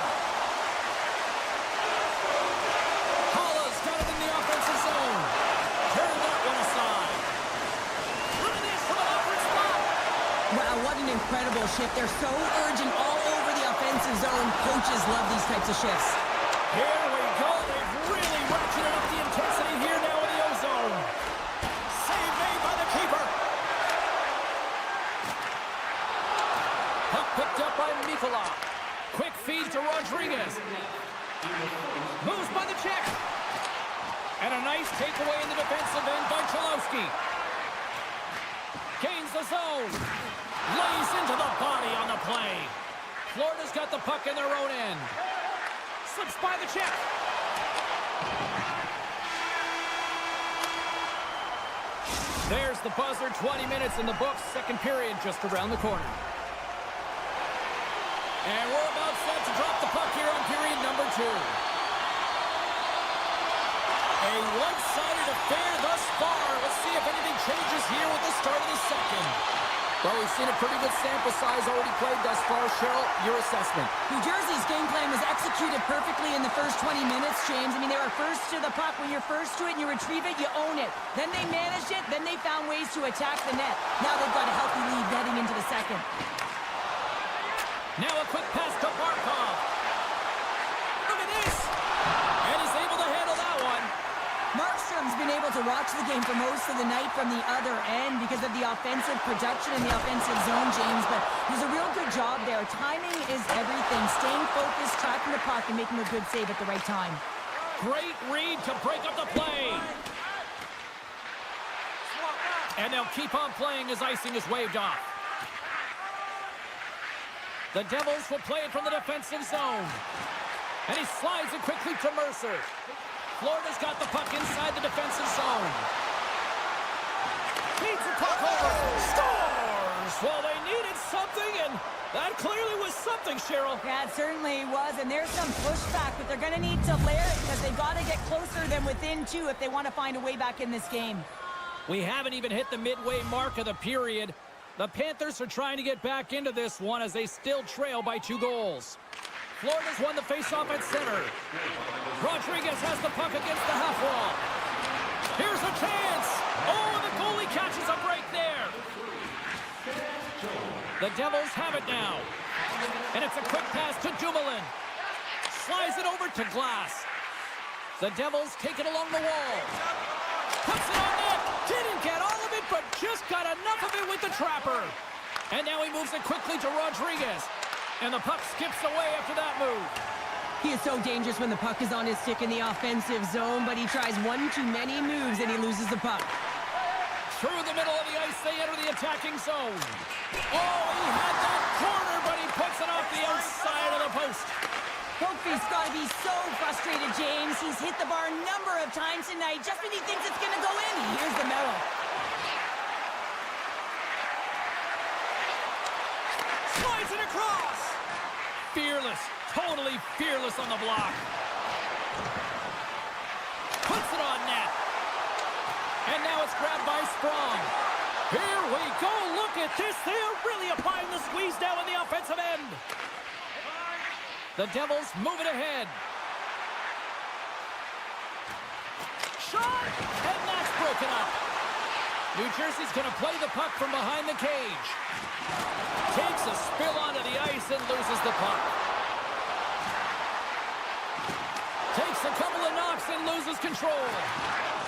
A: Holla's got it in the offensive zone. Turn that one aside. Look at this from an awkward spot.
B: Wow, what an incredible shift. They're so urgent all over the offensive zone. Coaches love these types of shifts.
A: Here we go. They've really ratcheted up the intensity here now in the O-zone. Save made by the keeper. Puck picked up by Mikola. Quick feed to Rodriguez. Moves by the check. And a nice takeaway in the defensive end by Cholowski. Gains the zone. Lays into the body on the play. Florida's got the puck in their own end. Slips by the check. There's the buzzer. 20 minutes in the books. Second period just around the corner. And we're about set to drop the puck here on period number 2. A one-sided affair thus far. Let's see if anything changes here with the start of the second. Well, we've seen a pretty good sample size already played thus far. Cheryl, your assessment.
B: New Jersey's game plan was executed perfectly in the first 20 minutes, James. I mean, they were first to the puck. When you're first to it and you retrieve it, you own it. Then they managed it. Then they found ways to attack the net. Now they've got a healthy lead heading into the second.
A: Now a quick pass to Barkov. Look at this. And he's able to handle that one.
B: Markstrom's been able to watch the game for most of the night from the other end because of the offensive production in the offensive zone, James, but it was a real good job there. Timing is everything. Staying focused, tracking the puck, and making a good save at the right time.
A: Great read to break up the play. And they'll keep on playing as icing is waved off. The Devils will play it from the defensive zone. And he slides it quickly to Mercer. Florida's got the puck inside the defensive zone. Feeds the puck over. Scores! Well, they needed something, and that clearly was something, Cheryl.
B: Yeah, it certainly was, and there's some pushback, but they're going to need to layer it because they've got to get closer than within 2 if they want to find a way back in this game.
A: We haven't even hit the midway mark of the period. The Panthers are trying to get back into this one as they still trail by 2 goals. Florida's won the faceoff at center. Rodriguez has the puck against the half wall. Here's a chance. Oh, and the goalie catches a break there. The Devils have it now. And it's a quick pass to Dumoulin. Slides it over to Glass. The Devils take it along the wall. Puts it on net. Didn't get all of it, but just got enough of it with the trapper. And now he moves it quickly to Rodriguez. And the puck skips away after that move.
B: He is so dangerous when the puck is on his stick in the offensive zone, but he tries one too many moves and he loses the puck.
A: Through the middle of the ice, they enter the attacking zone. Oh, he had that corner, but he puts it off the outside of the post.
B: Holtby's got to be so frustrated, James. He's hit the bar a number of times tonight. Just when he thinks it's going to go in, here's the mellow.
A: Slides it across. Fearless, totally fearless on the block. Puts it on net. And now it's grabbed by Sprong. Here we go. Look at this. They are really applying the squeeze down in the offensive end. The Devils move it ahead. Shot! And that's broken up. New Jersey's going to play the puck from behind the cage. Takes a spill onto the ice and loses the puck. Takes a couple of knocks and loses control.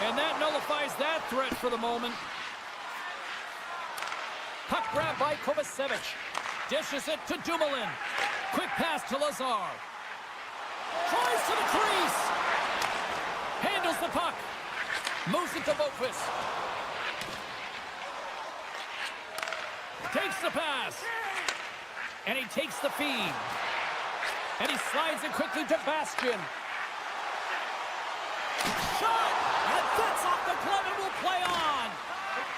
A: And that nullifies that threat for the moment. Puck grab by Kovacevic. Dishes it to Dumoulin. Quick pass to Lazar. Tries to the crease. Handles the puck. Moves it to Boqvist. Takes the pass. And he takes the feed. And he slides it quickly to Bastian. Shot! And that's off the glove and will play on.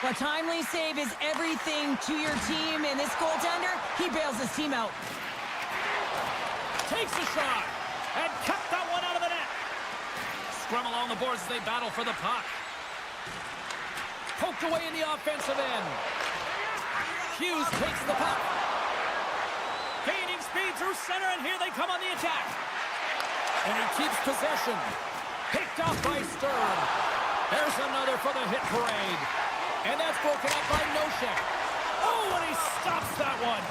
B: A timely save is everything to your team, and this goaltender, he bails his team out.
A: Takes a shot. And kept that one out of the net. Scrum along the boards as they battle for the puck. Poked away in the offensive end. Hughes takes the puck. Gaining speed through center, and here they come on the attack. And he keeps possession. Picked off by Stern. There's another for the hit parade. And that's broken up by Noshek. Oh, and he stops that one.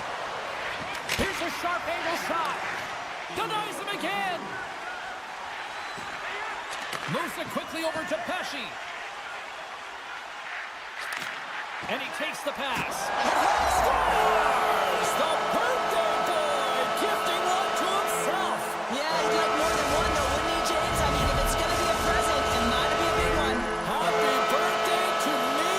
A: Here's a sharp angle shot. Denies him again. Moves it quickly over to Pesci. And he takes the pass. Scores! The birthday boy gifting one to himself.
B: Yeah, he'd like more than one, though, wouldn't he, James? I mean, if it's going to be a present, it might be a big one.
A: Happy birthday to me!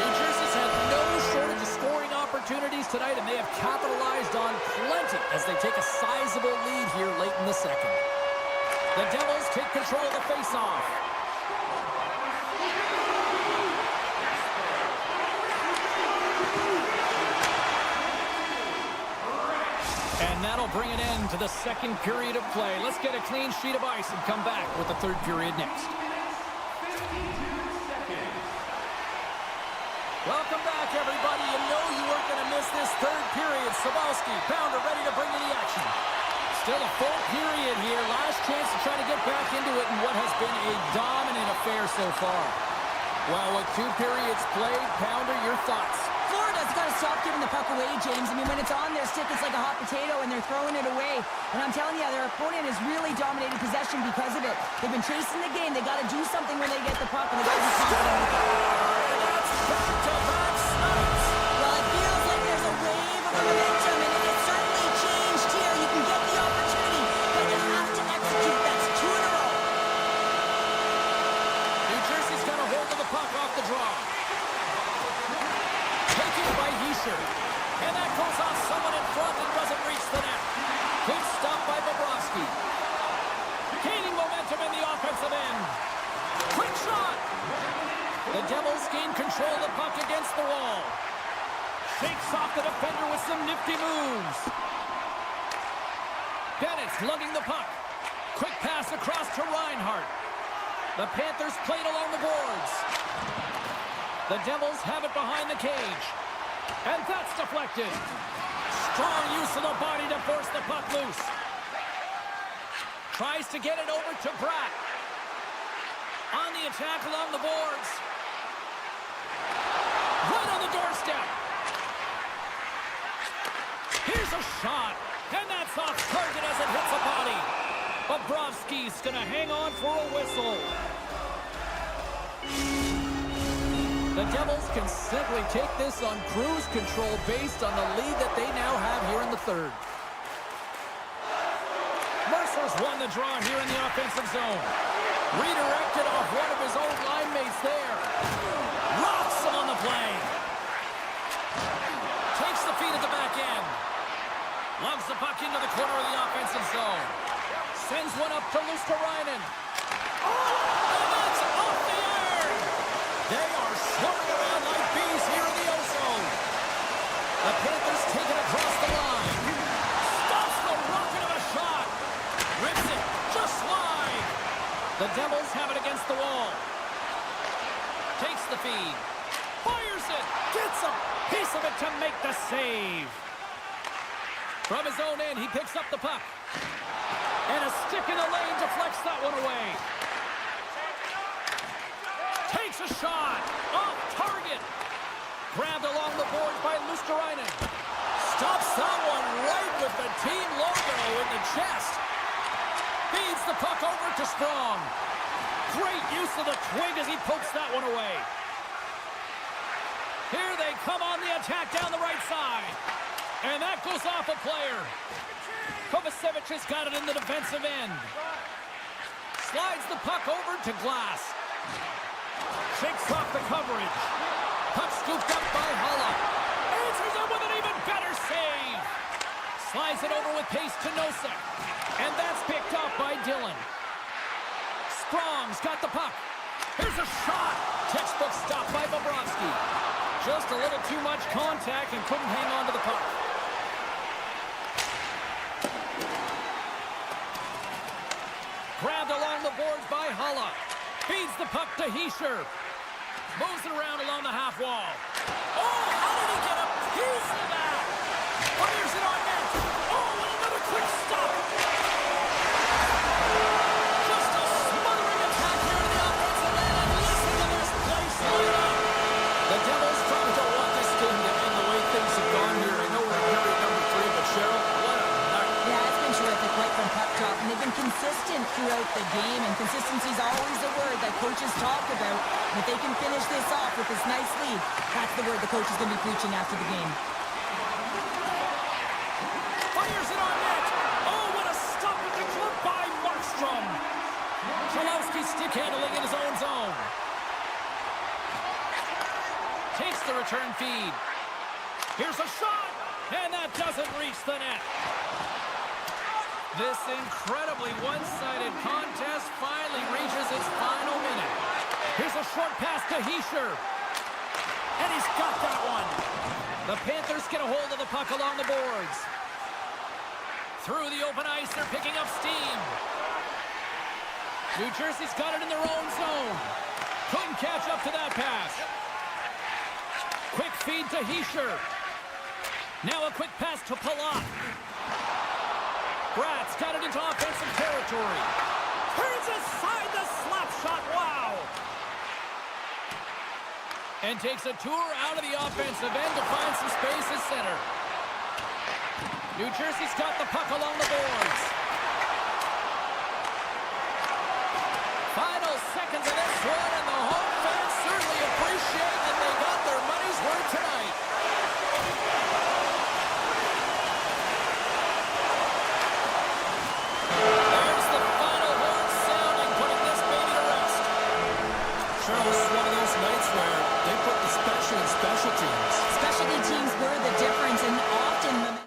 A: New Jersey's had no shortage of scoring opportunities tonight, and they have capitalized on plenty as they take a sizable lead here late in the second. The Devils take control of the faceoff. And that'll bring an end to the second period of play. Let's get a clean sheet of ice and come back with the third period next. Welcome back, everybody. You know you weren't going to miss this third period. Sabalski, Pounder, ready to bring in the action. Still a full period here. Last chance to try to get back into it in what has been a dominant affair so far. Well, with 2 periods played, Pounder, your thoughts?
B: Florida's got to stop giving the puck away, James. I mean, when it's on their stick, it's like a hot potato, and they're throwing it away. And I'm telling you, their opponent has really dominated possession because of it. They've been chasing the game. They got to do something when they get the puck, and they got to be confident with it.
A: That's back-to-back snaps.
B: Well, it feels like there's a wave of momentum, and it has certainly changed here. You can get the opportunity, but you have to execute. That's 2 in a row.
A: New Jersey's got a hold of the puck off the draw. Taken by Heischer. And that goes off someone in front and doesn't reach the net. Good stop by Bobrovsky. Gaining momentum in the offensive end. Quick shot. The Devils gain control of the puck against the wall. Shakes off the defender with some nifty moves. Bennett's lugging the puck. Quick pass across to Reinhart. The Panthers played along the boards. The Devils have it behind the cage. And that's deflected. Strong use of the body to force the puck loose. Tries to get it over to Bratt. On the attack along the boards. Right on the doorstep. Here's a shot. And that's off target as it hits a body. Bobrovsky's going to hang on for a whistle. The Devils can simply take this on cruise control based on the lead that they now have here in the third. Mercer's won the draw here in the offensive zone. Redirected off one of his own line mates there. Rocks him on the play. Takes the feed at the back end. Loves the puck into the corner of the offensive zone. Sends one up to Luosterainen. Oh, and that's off the iron. They are swarming around like bees here in the O-zone. The Panthers take it across the line. Stops the rocket of a shot. Rips it just wide. The Devils have it against the wall. Takes the feed. Fires it. Gets a piece of it to make the save. From his own end, he picks up the puck. And a stick in the lane deflects that one away. Takes a shot. Off target. Grabbed along the boards by Luosterainen. Stops that one right with the team logo in the chest. Feeds the puck over to Strong. Great use of the twig as he pokes that one away. Here they come on the attack down the right side. And that goes off a player. Kovacevic has got it in the defensive end. Slides the puck over to Glass. Shakes off the coverage. Puck scooped up by Haula. It's answers it with an even better save. Slides it over with pace to Nosek. And that's picked up by Dillon. Sprong's got the puck. Here's a shot. Textbook stop by Bobrovsky. Just a little too much contact and couldn't hang on to the puck. Grabbed along the boards by Hulla. Feeds the puck to Hischier. Moves it around along the half wall. Oh, how did he get a piece of that? Fires it on net. Oh, and another quick stop. Just a smothering attack here to the offensive end. And listen to this place light up. The Devils probably don't want this game to end the way things have gone here. I know we're in period number 3, but Cheryl, what a night.
B: Yeah, it's been terrific right from puck drop, and they've been consistent throughout the game, and consistency is always a word that coaches talk about. And if they can finish this off with this nice lead, that's the word the coach is going to be preaching after the game.
A: Fires it on net. Oh, what a stop with the clip by Markstrom. Chalowski stick handling in his own zone. Takes the return feed. Here's a shot, and that doesn't reach the net. This incredibly one-sided contest finally reaches its final minute. Here's a short pass to Hischier. And he's got that one. The Panthers get a hold of the puck along the boards. Through the open ice, they're picking up steam. New Jersey's got it in their own zone. Couldn't catch up to that pass. Quick feed to Hischier. Now a quick pass to Palat. Bratz got it into offensive territory. Turns aside the slap shot. Wow. And takes a tour out of the offensive end to find some space at center. New Jersey's got the puck along the boards. Final seconds of this one, and the home fans certainly appreciate that they got their money's worth tonight. There's the final horn sounding, putting this baby to rest.
C: Sure, this is one of those nights where they put the special in special teams.
B: Specialty teams were the difference, and often the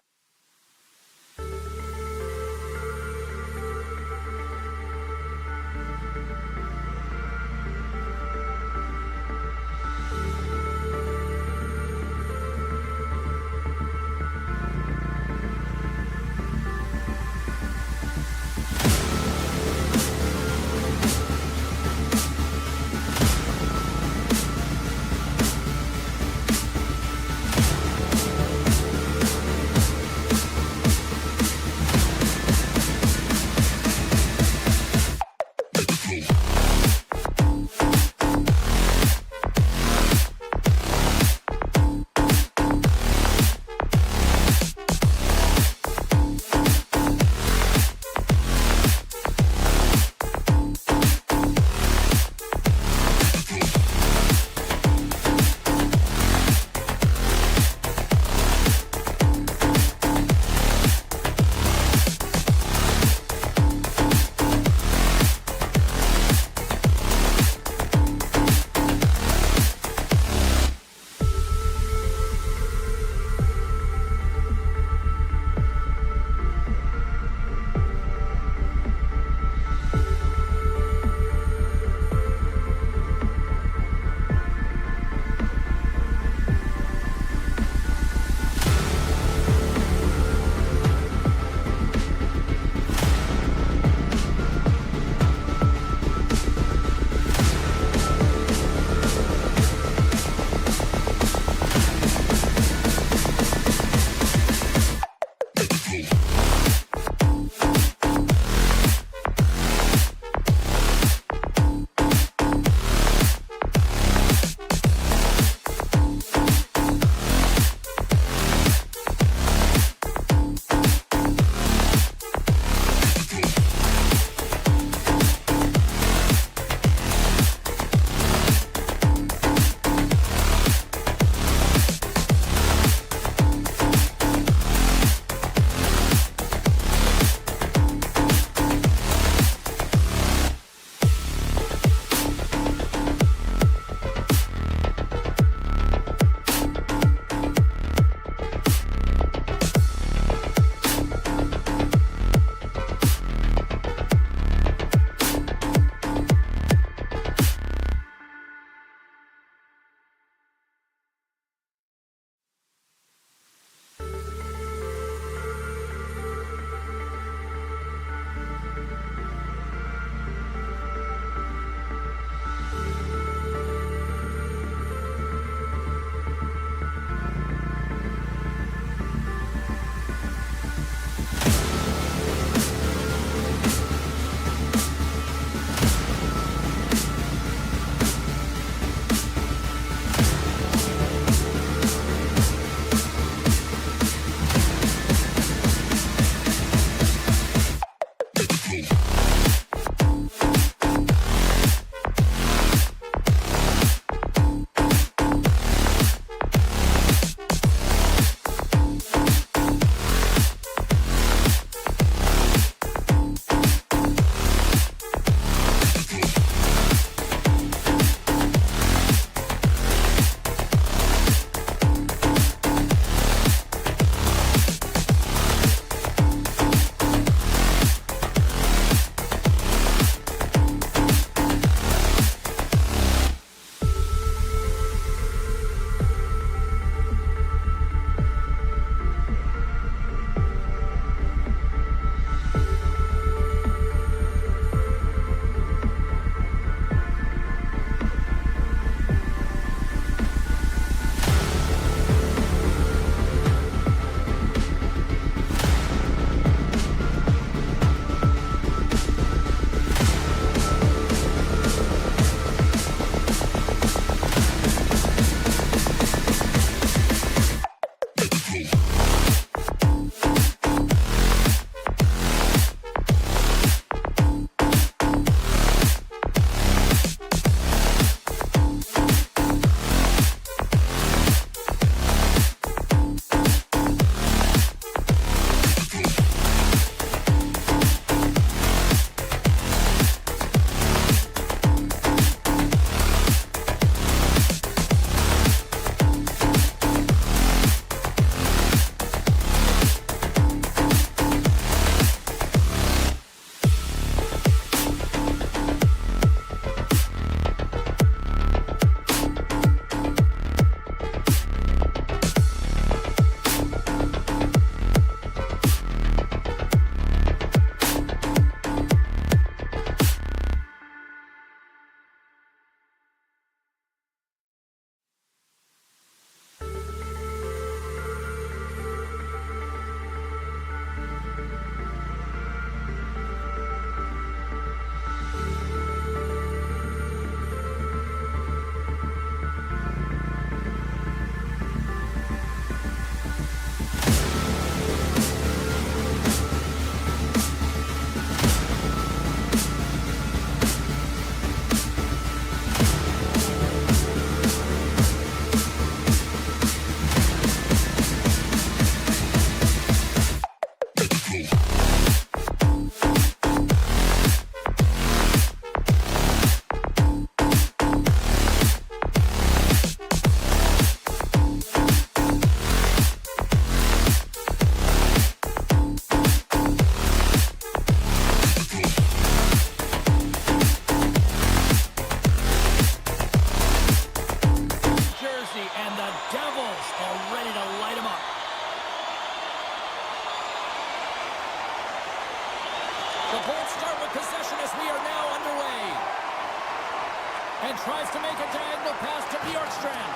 A: And tries to make a diagonal pass to Bjorkstrand.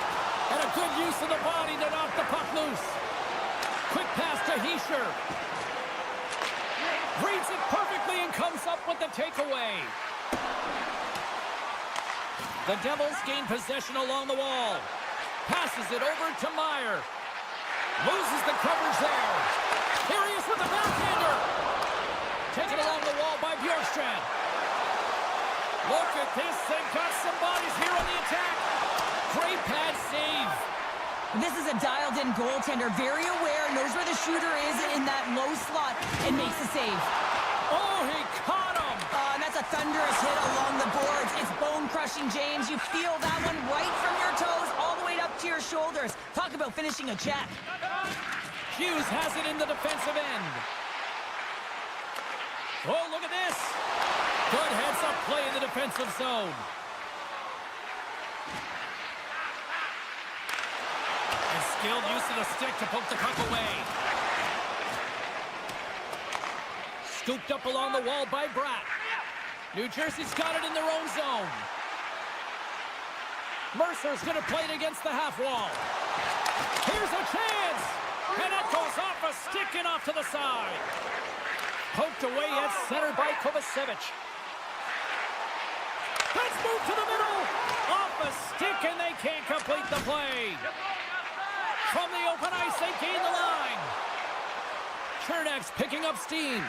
A: And a good use of the body to knock the puck loose. Quick pass to Hischier. Reads it perfectly and comes up with the takeaway. The Devils gain possession along the wall. Passes it over to Meyer. Loses the coverage there. Here he is with the backhander. Taken along the wall by Bjorkstrand. Look at this. They've got some bodies here on the attack. Great pad save.
B: This is a dialed-in goaltender. Very aware. Knows where the shooter is in that low slot and makes the save.
A: Oh, he caught him.
B: And that's a thunderous hit along the boards. It's bone-crushing, James. You feel that one right from your toes all the way up to your shoulders. Talk about finishing a check.
A: Hughes has it in the defensive end. Oh, look at this. Good heads-up play in the defensive zone. And skilled use of the stick to poke the puck away. Scooped up along the wall by Bratt. New Jersey's got it in their own zone. Mercer's going to play it against the half wall. Here's a chance. And it goes off a stick and off to the side. Poked away at center by Kovacevic. Let's move to the middle. Off a stick and they can't complete the play. From the open ice, they gain the line. Chernak's picking up steam.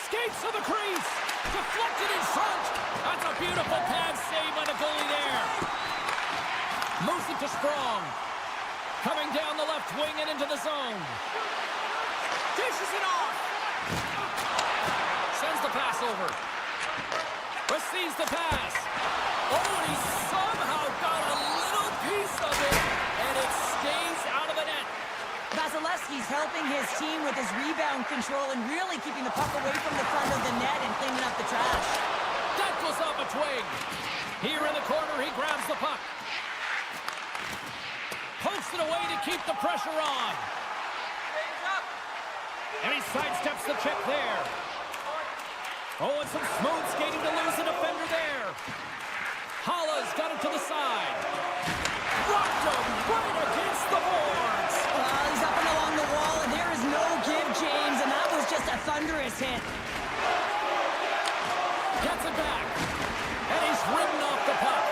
A: Skates to the crease. Deflected in front. That's a beautiful pad save by the goalie there. Moves it to Strong. Coming down the left wing and into the zone. Dishes it off. Sends the pass over. Receives the pass. Oh, and he somehow got a little piece of it, and it stays out of the net.
B: Vasilevsky's helping his team with his rebound control and really keeping the puck away from the front of the net and cleaning up the trash.
A: That goes off a twig. Here in the corner, he grabs the puck. Pokes it away to keep the pressure on. And he sidesteps the check there. Oh, and some smooth skating to lose a defender there. Hala's got it to the side. Rocked him right against the boards.
B: He's up and along the wall, and there is no give, James, and that was just a thunderous hit.
A: Gets it back. And he's ridden off the puck.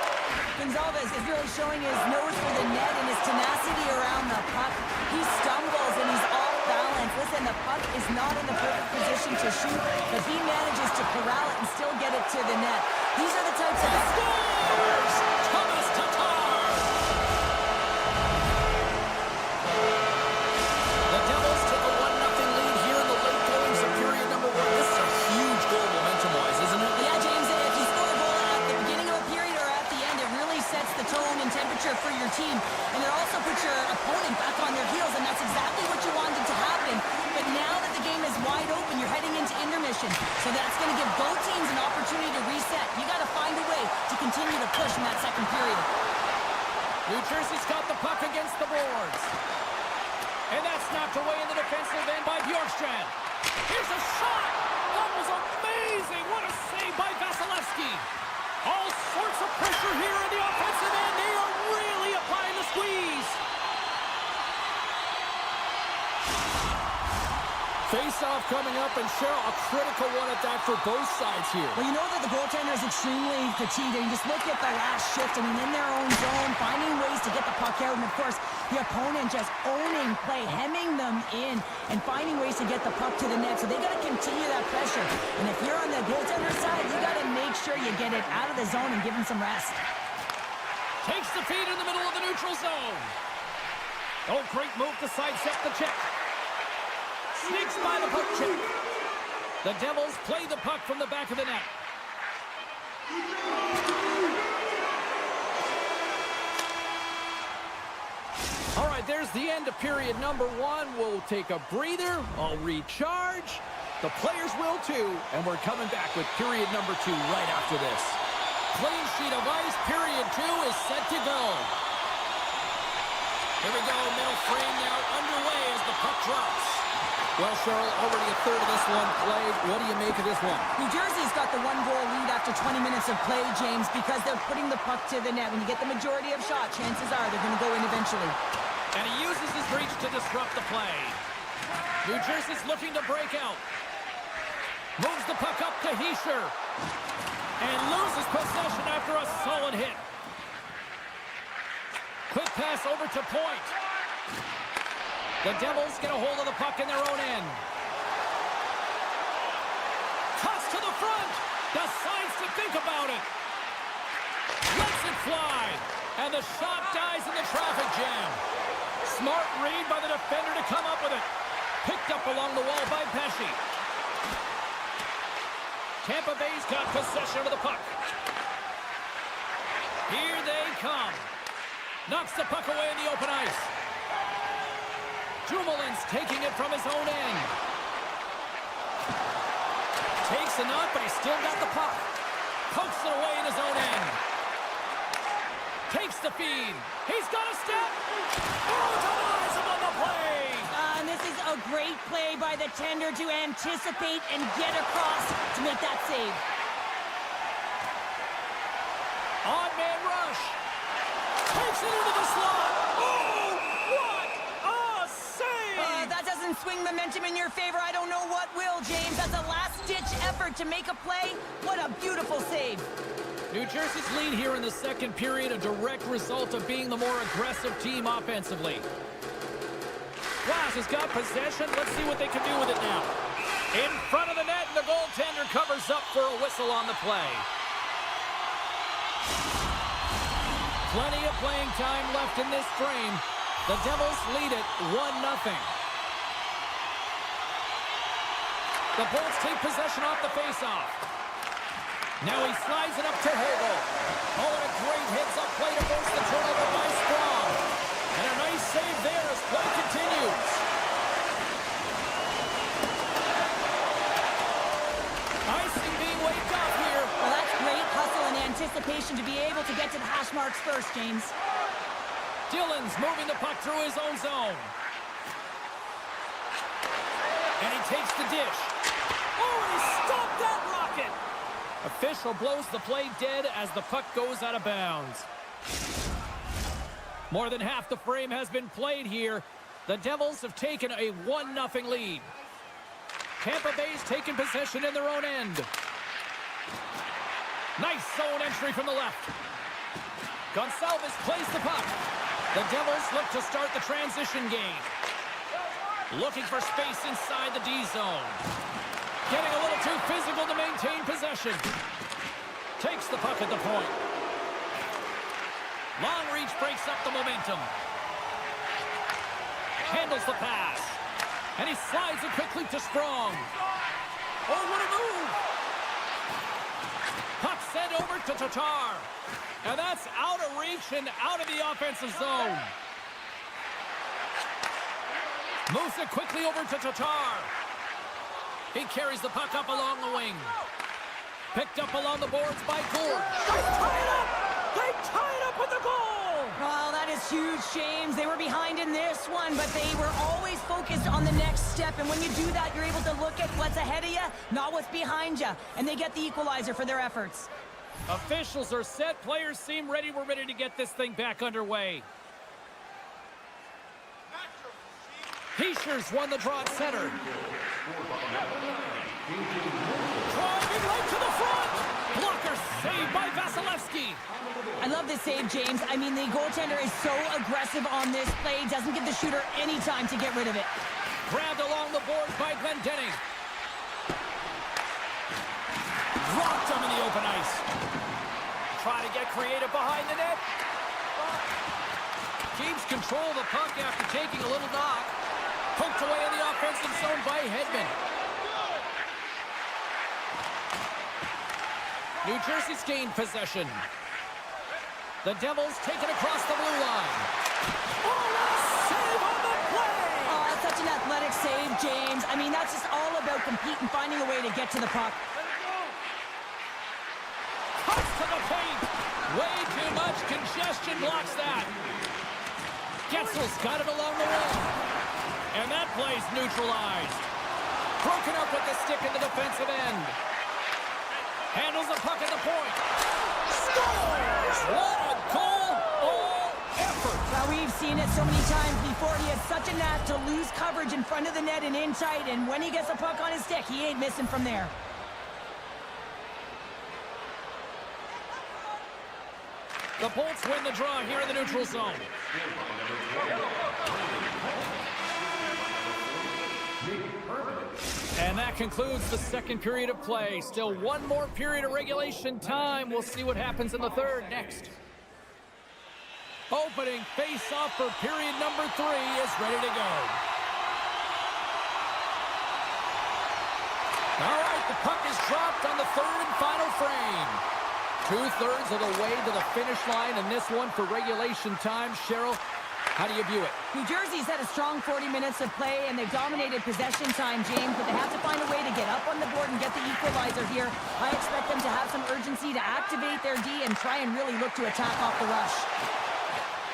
B: Gonzalez is really showing his nose for the net and his tenacity around the puck. He stumbles and he's off balance. Listen, the puck is not in the perfect position to shoot, but he manages to corral it and still get it to the net. These are the types of...
A: Scores! Thomas Tatar! The Devils take a 1-0 lead here in the late goings of period number 1. This is a huge goal momentum-wise, isn't it?
B: Yeah, James, if you score a goal at the beginning of a period or at the end, it really sets the tone and temperature for your team. And it also puts your opponent back on their heels, and that's exactly what you wanted to happen. But now that the game is wide open, you're heading into intermission. So that's going to give both teams an opportunity to reset. You got to find a way to continue to push in that second period.
A: New Jersey's got the puck against the boards. And that's knocked away in the defensive end by Bjorkstrand. Here's a shot! That was amazing! What a save by Vasilevsky! All sorts of pressure here in the offensive end. They are really applying the squeeze. Face-off coming up, and Cheryl, a critical one at that for both sides here.
B: Well, you know that the goaltender is extremely fatigued. And you just look at the last shift. I mean, in their own zone, finding ways to get the puck out. And, of course, the opponent just owning play, hemming them in, and finding ways to get the puck to the net. So they got to continue that pressure. And if you're on the goaltender side, you got to make sure you get it out of the zone and give him some rest.
A: Takes the feed in the middle of the neutral zone. Oh, great move to sidestep the check. Sneaks by the puck check. The Devils play the puck from the back of the net. All right, there's the end of period number 1. We'll take a breather. I'll recharge. The players will too. And we're coming back with period number 2 right after this. Clean sheet of ice. Period 2 is set to go. Here we go. Middle frame now underway as the puck drops. Well, Cheryl, already a third of this one played. What do you make of this one?
B: New Jersey's got the one-goal lead after 20 minutes of play, James, because they're putting the puck to the net. When you get the majority of shots, chances are they're going to go in eventually.
A: And he uses his reach to disrupt the play. New Jersey's looking to break out. Moves the puck up to Hischier. And loses possession after a solid hit. Quick pass over to Point. The Devils get a hold of the puck in their own end. Toss to the front. Decides to think about it. Lets it fly. And the shot dies in the traffic jam. Smart read by the defender to come up with it. Picked up along the wall by Pesce. Tampa Bay's got possession of the puck. Here they come. Knocks the puck away in the open ice. Dumoulin's taking it from his own end. Takes a knock, but he's still got the puck. Pokes it away in his own end. Takes the feed. He's got a step. Oh, denies him on the play.
B: And this is a great play by the tender to anticipate and get across to make that save.
A: Odd man rush. Takes it into the slot. Oh, what a save!
B: That doesn't swing momentum in your favor. I don't know what will, James. That's a last-ditch effort to make a play. What a beautiful save.
A: New Jersey's lead here in the second period, a direct result of being the more aggressive team offensively. Glass has got possession. Let's see what they can do with it now. In front of the net, and the goaltender covers up for a whistle on the play. Plenty of playing time left in this frame. The Devils lead it 1-0. The Bolts take possession off the faceoff. Now he slides it up to Hogo. Oh, and a great heads-up play to force the turnover by Skwara. And a nice save there as play continues. Icing being waved off here.
B: Well, that's great hustle and anticipation to be able to get to the hash marks first, James.
A: Dillon's moving the puck through his own zone. And he takes the dish. Oh, and he stopped that rocket! Official blows the play dead as the puck goes out of bounds. More than half the frame has been played here. The Devils have taken a 1-0 lead. Tampa Bay's taken possession in their own end. Nice zone entry from the left. Gonçalves plays the puck. The Devils look to start the transition game. Looking for space inside the D zone. Getting a little too physical to maintain possession. Takes the puck at the point. Long reach breaks up the momentum. Handles the pass. And he slides it quickly to Strong. Oh, what a move! Puck sent over to Tatar. And that's out of reach and out of the offensive zone. Moves it quickly over to Tatar. He carries the puck up along the wing. Picked up along the boards by Gould. They tie it up! They tie it up with the goal!
B: Well, that is huge, James. They were behind in this one, but they were always focused on the next step. And when you do that, you're able to look at what's ahead of you, not what's behind you. And they get the equalizer for their efforts.
A: Officials are set. Players seem ready. We're ready to get this thing back underway. Hischier's won the draw at center. Driving right to the front. Blocker saved by Vasilevsky.
B: I love this save, James. I mean, the goaltender is so aggressive on this play. Doesn't give the shooter any time to get rid of it.
A: Grabbed along the boards by Glendening. Dropped him in the open ice. Try to get creative behind the net. Keeps control of the puck after taking a little knock. Poked away in the offensive zone by Hedman. New Jersey's gained possession. The Devils take it across the blue line. Oh, what a save on the play!
B: Oh, that's such an athletic save, James. I mean, that's just all about competing, finding a way to get to the puck.
A: Cuts to the paint. Way too much congestion blocks that. Getzel's got it along the wall. And that play's neutralized. Broken up with the stick in the defensive end. Handles the puck at the point. Scores! What a goal! All effort.
B: Well, we've seen it so many times before. He has such a knack to lose coverage in front of the net and in tight, and when he gets the puck on his stick, he ain't missing from there.
A: The Bolts win the draw here in the neutral zone. And that concludes the second period of play. Still one more period of regulation time. We'll see what happens in the third next. Opening face-off for period number 3 is ready to go. All right, the puck is dropped on the third and final frame. 2/3 of the way to the finish line in this one for regulation time. Cheryl, how do you view it?
B: New Jersey's had a strong 40 minutes of play, and they've dominated possession time, James, but they have to find a way to get up on the board and get the equalizer here. I expect them to have some urgency to activate their D and try and really look to attack off the rush.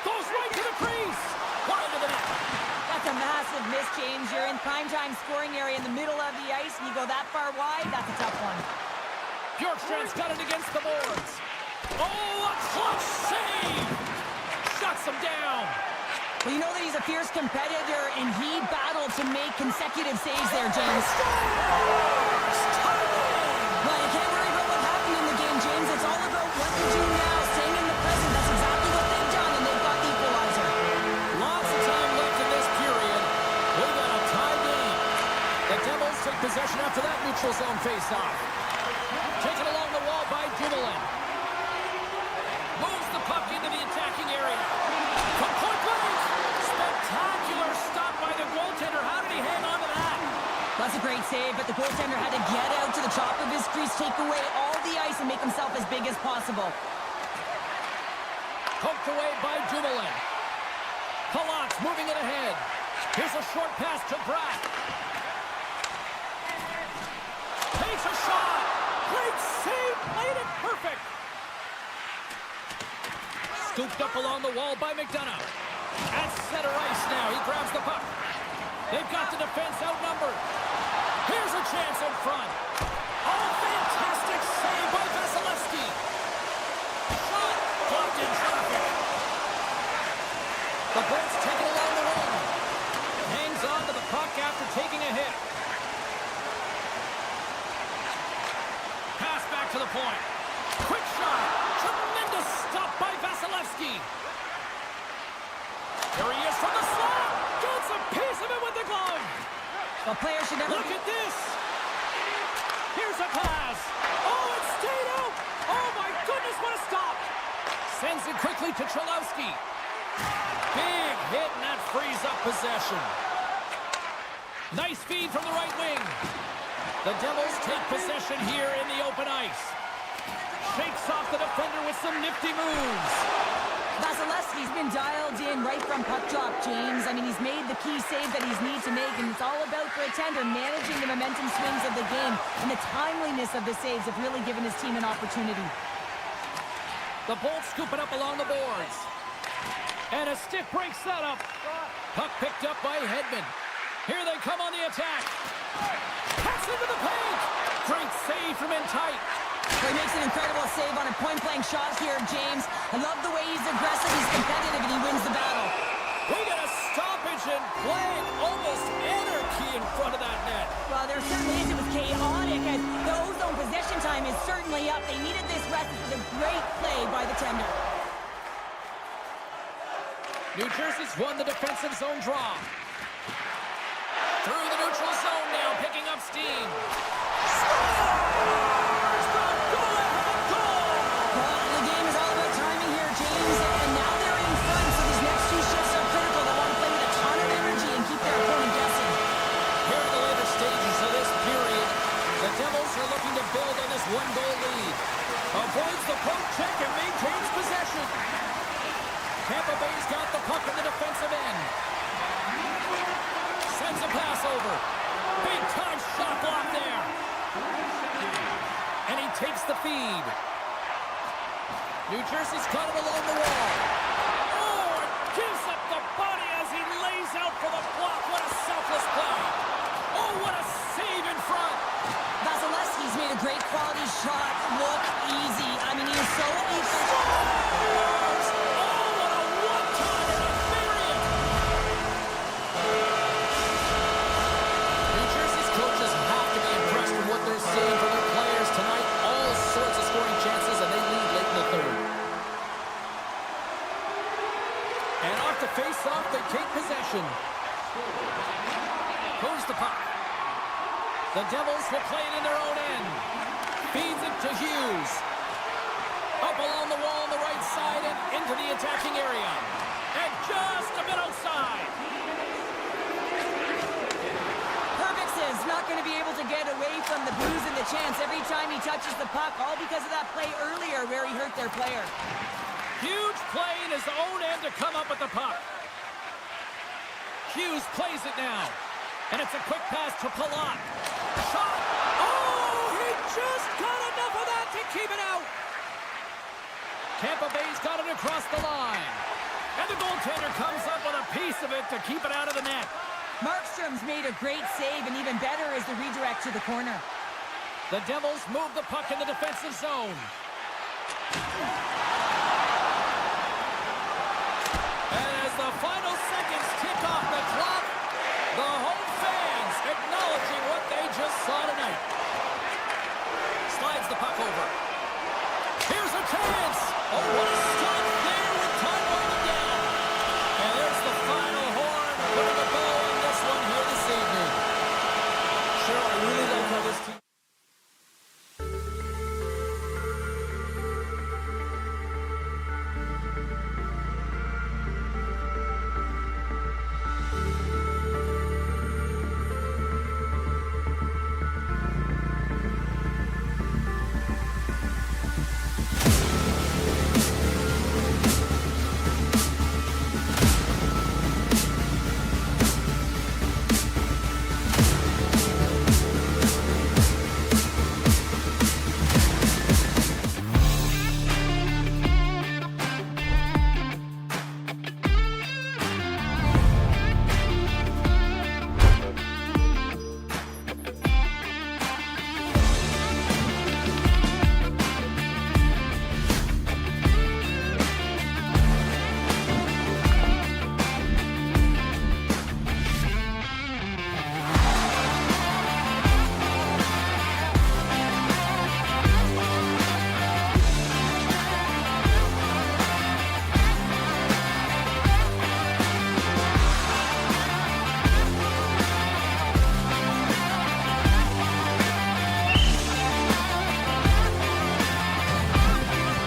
A: Goes right to the crease. Wide of the net.
B: That's a massive miss, James. You're in primetime scoring area in the middle of the ice, and you go that far wide, that's a tough one.
A: Bjorkstrand's got it against the boards. Oh, a clutch save! Shuts him down.
B: Well, you know that he's a fierce competitor, and he battled to make consecutive saves there, James. Well, you can't worry about what happened in the game, James. It's all about what you do now, staying in the present. That's exactly what they've done, and they've got the equalizer.
A: Lots of time left in this period. We've got a tie game. The Devils take possession after that neutral zone face-off. Taken along the wall by Dumoulin. Moves the puck into the attacking area. From point blank. Spectacular stop by the goaltender. How did he hang on to that?
B: That's a great save, but the goaltender had to get out to the top of his crease, take away all the ice, and make himself as big as possible.
A: Poked away by Dumoulin. Palat's moving it ahead. Here's a short pass to Bratt. Takes a shot. Great save. Played it perfect. Scooped up along the wall by McDonough. At center ice now. He grabs the puck. They've got the defense outnumbered. Here's a chance in front. Oh, fantastic save by Vasilevsky. Shot blocked in traffic. The Bolts take it along the wing. Hangs on to the puck after taking a hit. Pass back to the point. Quick shot. Tremendous stop by Vasilevsky. Here he is from the slot. Gets a piece of it with the glove.
B: A player should never...
A: Look at this. Here's a pass. Oh, it stayed out. Oh, my goodness, what a stop. Sends it quickly to Cholowski. Big hit, and that frees up possession. Nice feed from the right wing. The Devils take possession here in the open ice. Shakes off the defender with some nifty moves.
B: Vasilevsky's been dialed in right from puck drop, James. I mean, he's made the key save that he's need to make, and it's all about for a tender managing the momentum swings of the game, and the timeliness of the saves have really given his team an opportunity.
A: The Bolts scoop it up along the boards. And a stick breaks that up. Puck picked up by Hedman. Here they come on the attack. Pass into the paint. Great save from in tight.
B: He makes an incredible save on a point-blank shot here, James. I love the way he's aggressive, he's competitive, and he wins the battle.
A: We got a stoppage in play. Almost anarchy in front of that net.
B: Well, there certainly is. It was chaotic, and the ozone possession time is certainly up. They needed this rest. It was a great play by the tender.
A: New Jersey's won the defensive zone draw. Through the neutral zone now, picking up steam. Scores! The go-ahead goal!
B: Well, the game is all about timing here, James, and now they're in front, so these next two shifts are critical. They want to play with a ton of energy and keep their opponent guessing.
A: Here in the later stages of this period, the Devils are looking to build on this one-goal lead. Avoids the poke check and maintains possession. Tampa Bay's got the puck in the defensive end. Sends a pass over. Big time shot block there. And he takes the feed. New Jersey's got it along the wall. Oh, and gives up the body as he lays out for the block. What a selfless play. Oh, what a save
B: great quality shot. Look easy. I mean, he is so easy.
A: Oh, what a one-timer to bury it! New Jersey's coaches have to be impressed with what they're seeing from their players tonight. All sorts of scoring chances, and they lead late in the third. And off the face-off, they take possession. Moves the puck. The Devils will play it in their own end. Feeds it to Hughes. Up along the wall on the right side and into the attacking area. And just a bit outside.
B: Is not going to be able to get away from the booze and the chance every time he touches the puck, all because of that play earlier where he hurt their player.
A: Huge play in his own end to come up with the puck. Hughes plays it now. And it's a quick pass to Palat. Shot! Oh, he just got enough of that to keep it out. Tampa Bay's got it across the line. And the goaltender comes up with a piece of it to keep it out of the net.
B: Markstrom's made a great save, and even better is the redirect to the corner.
A: The Devils move the puck in the defensive zone.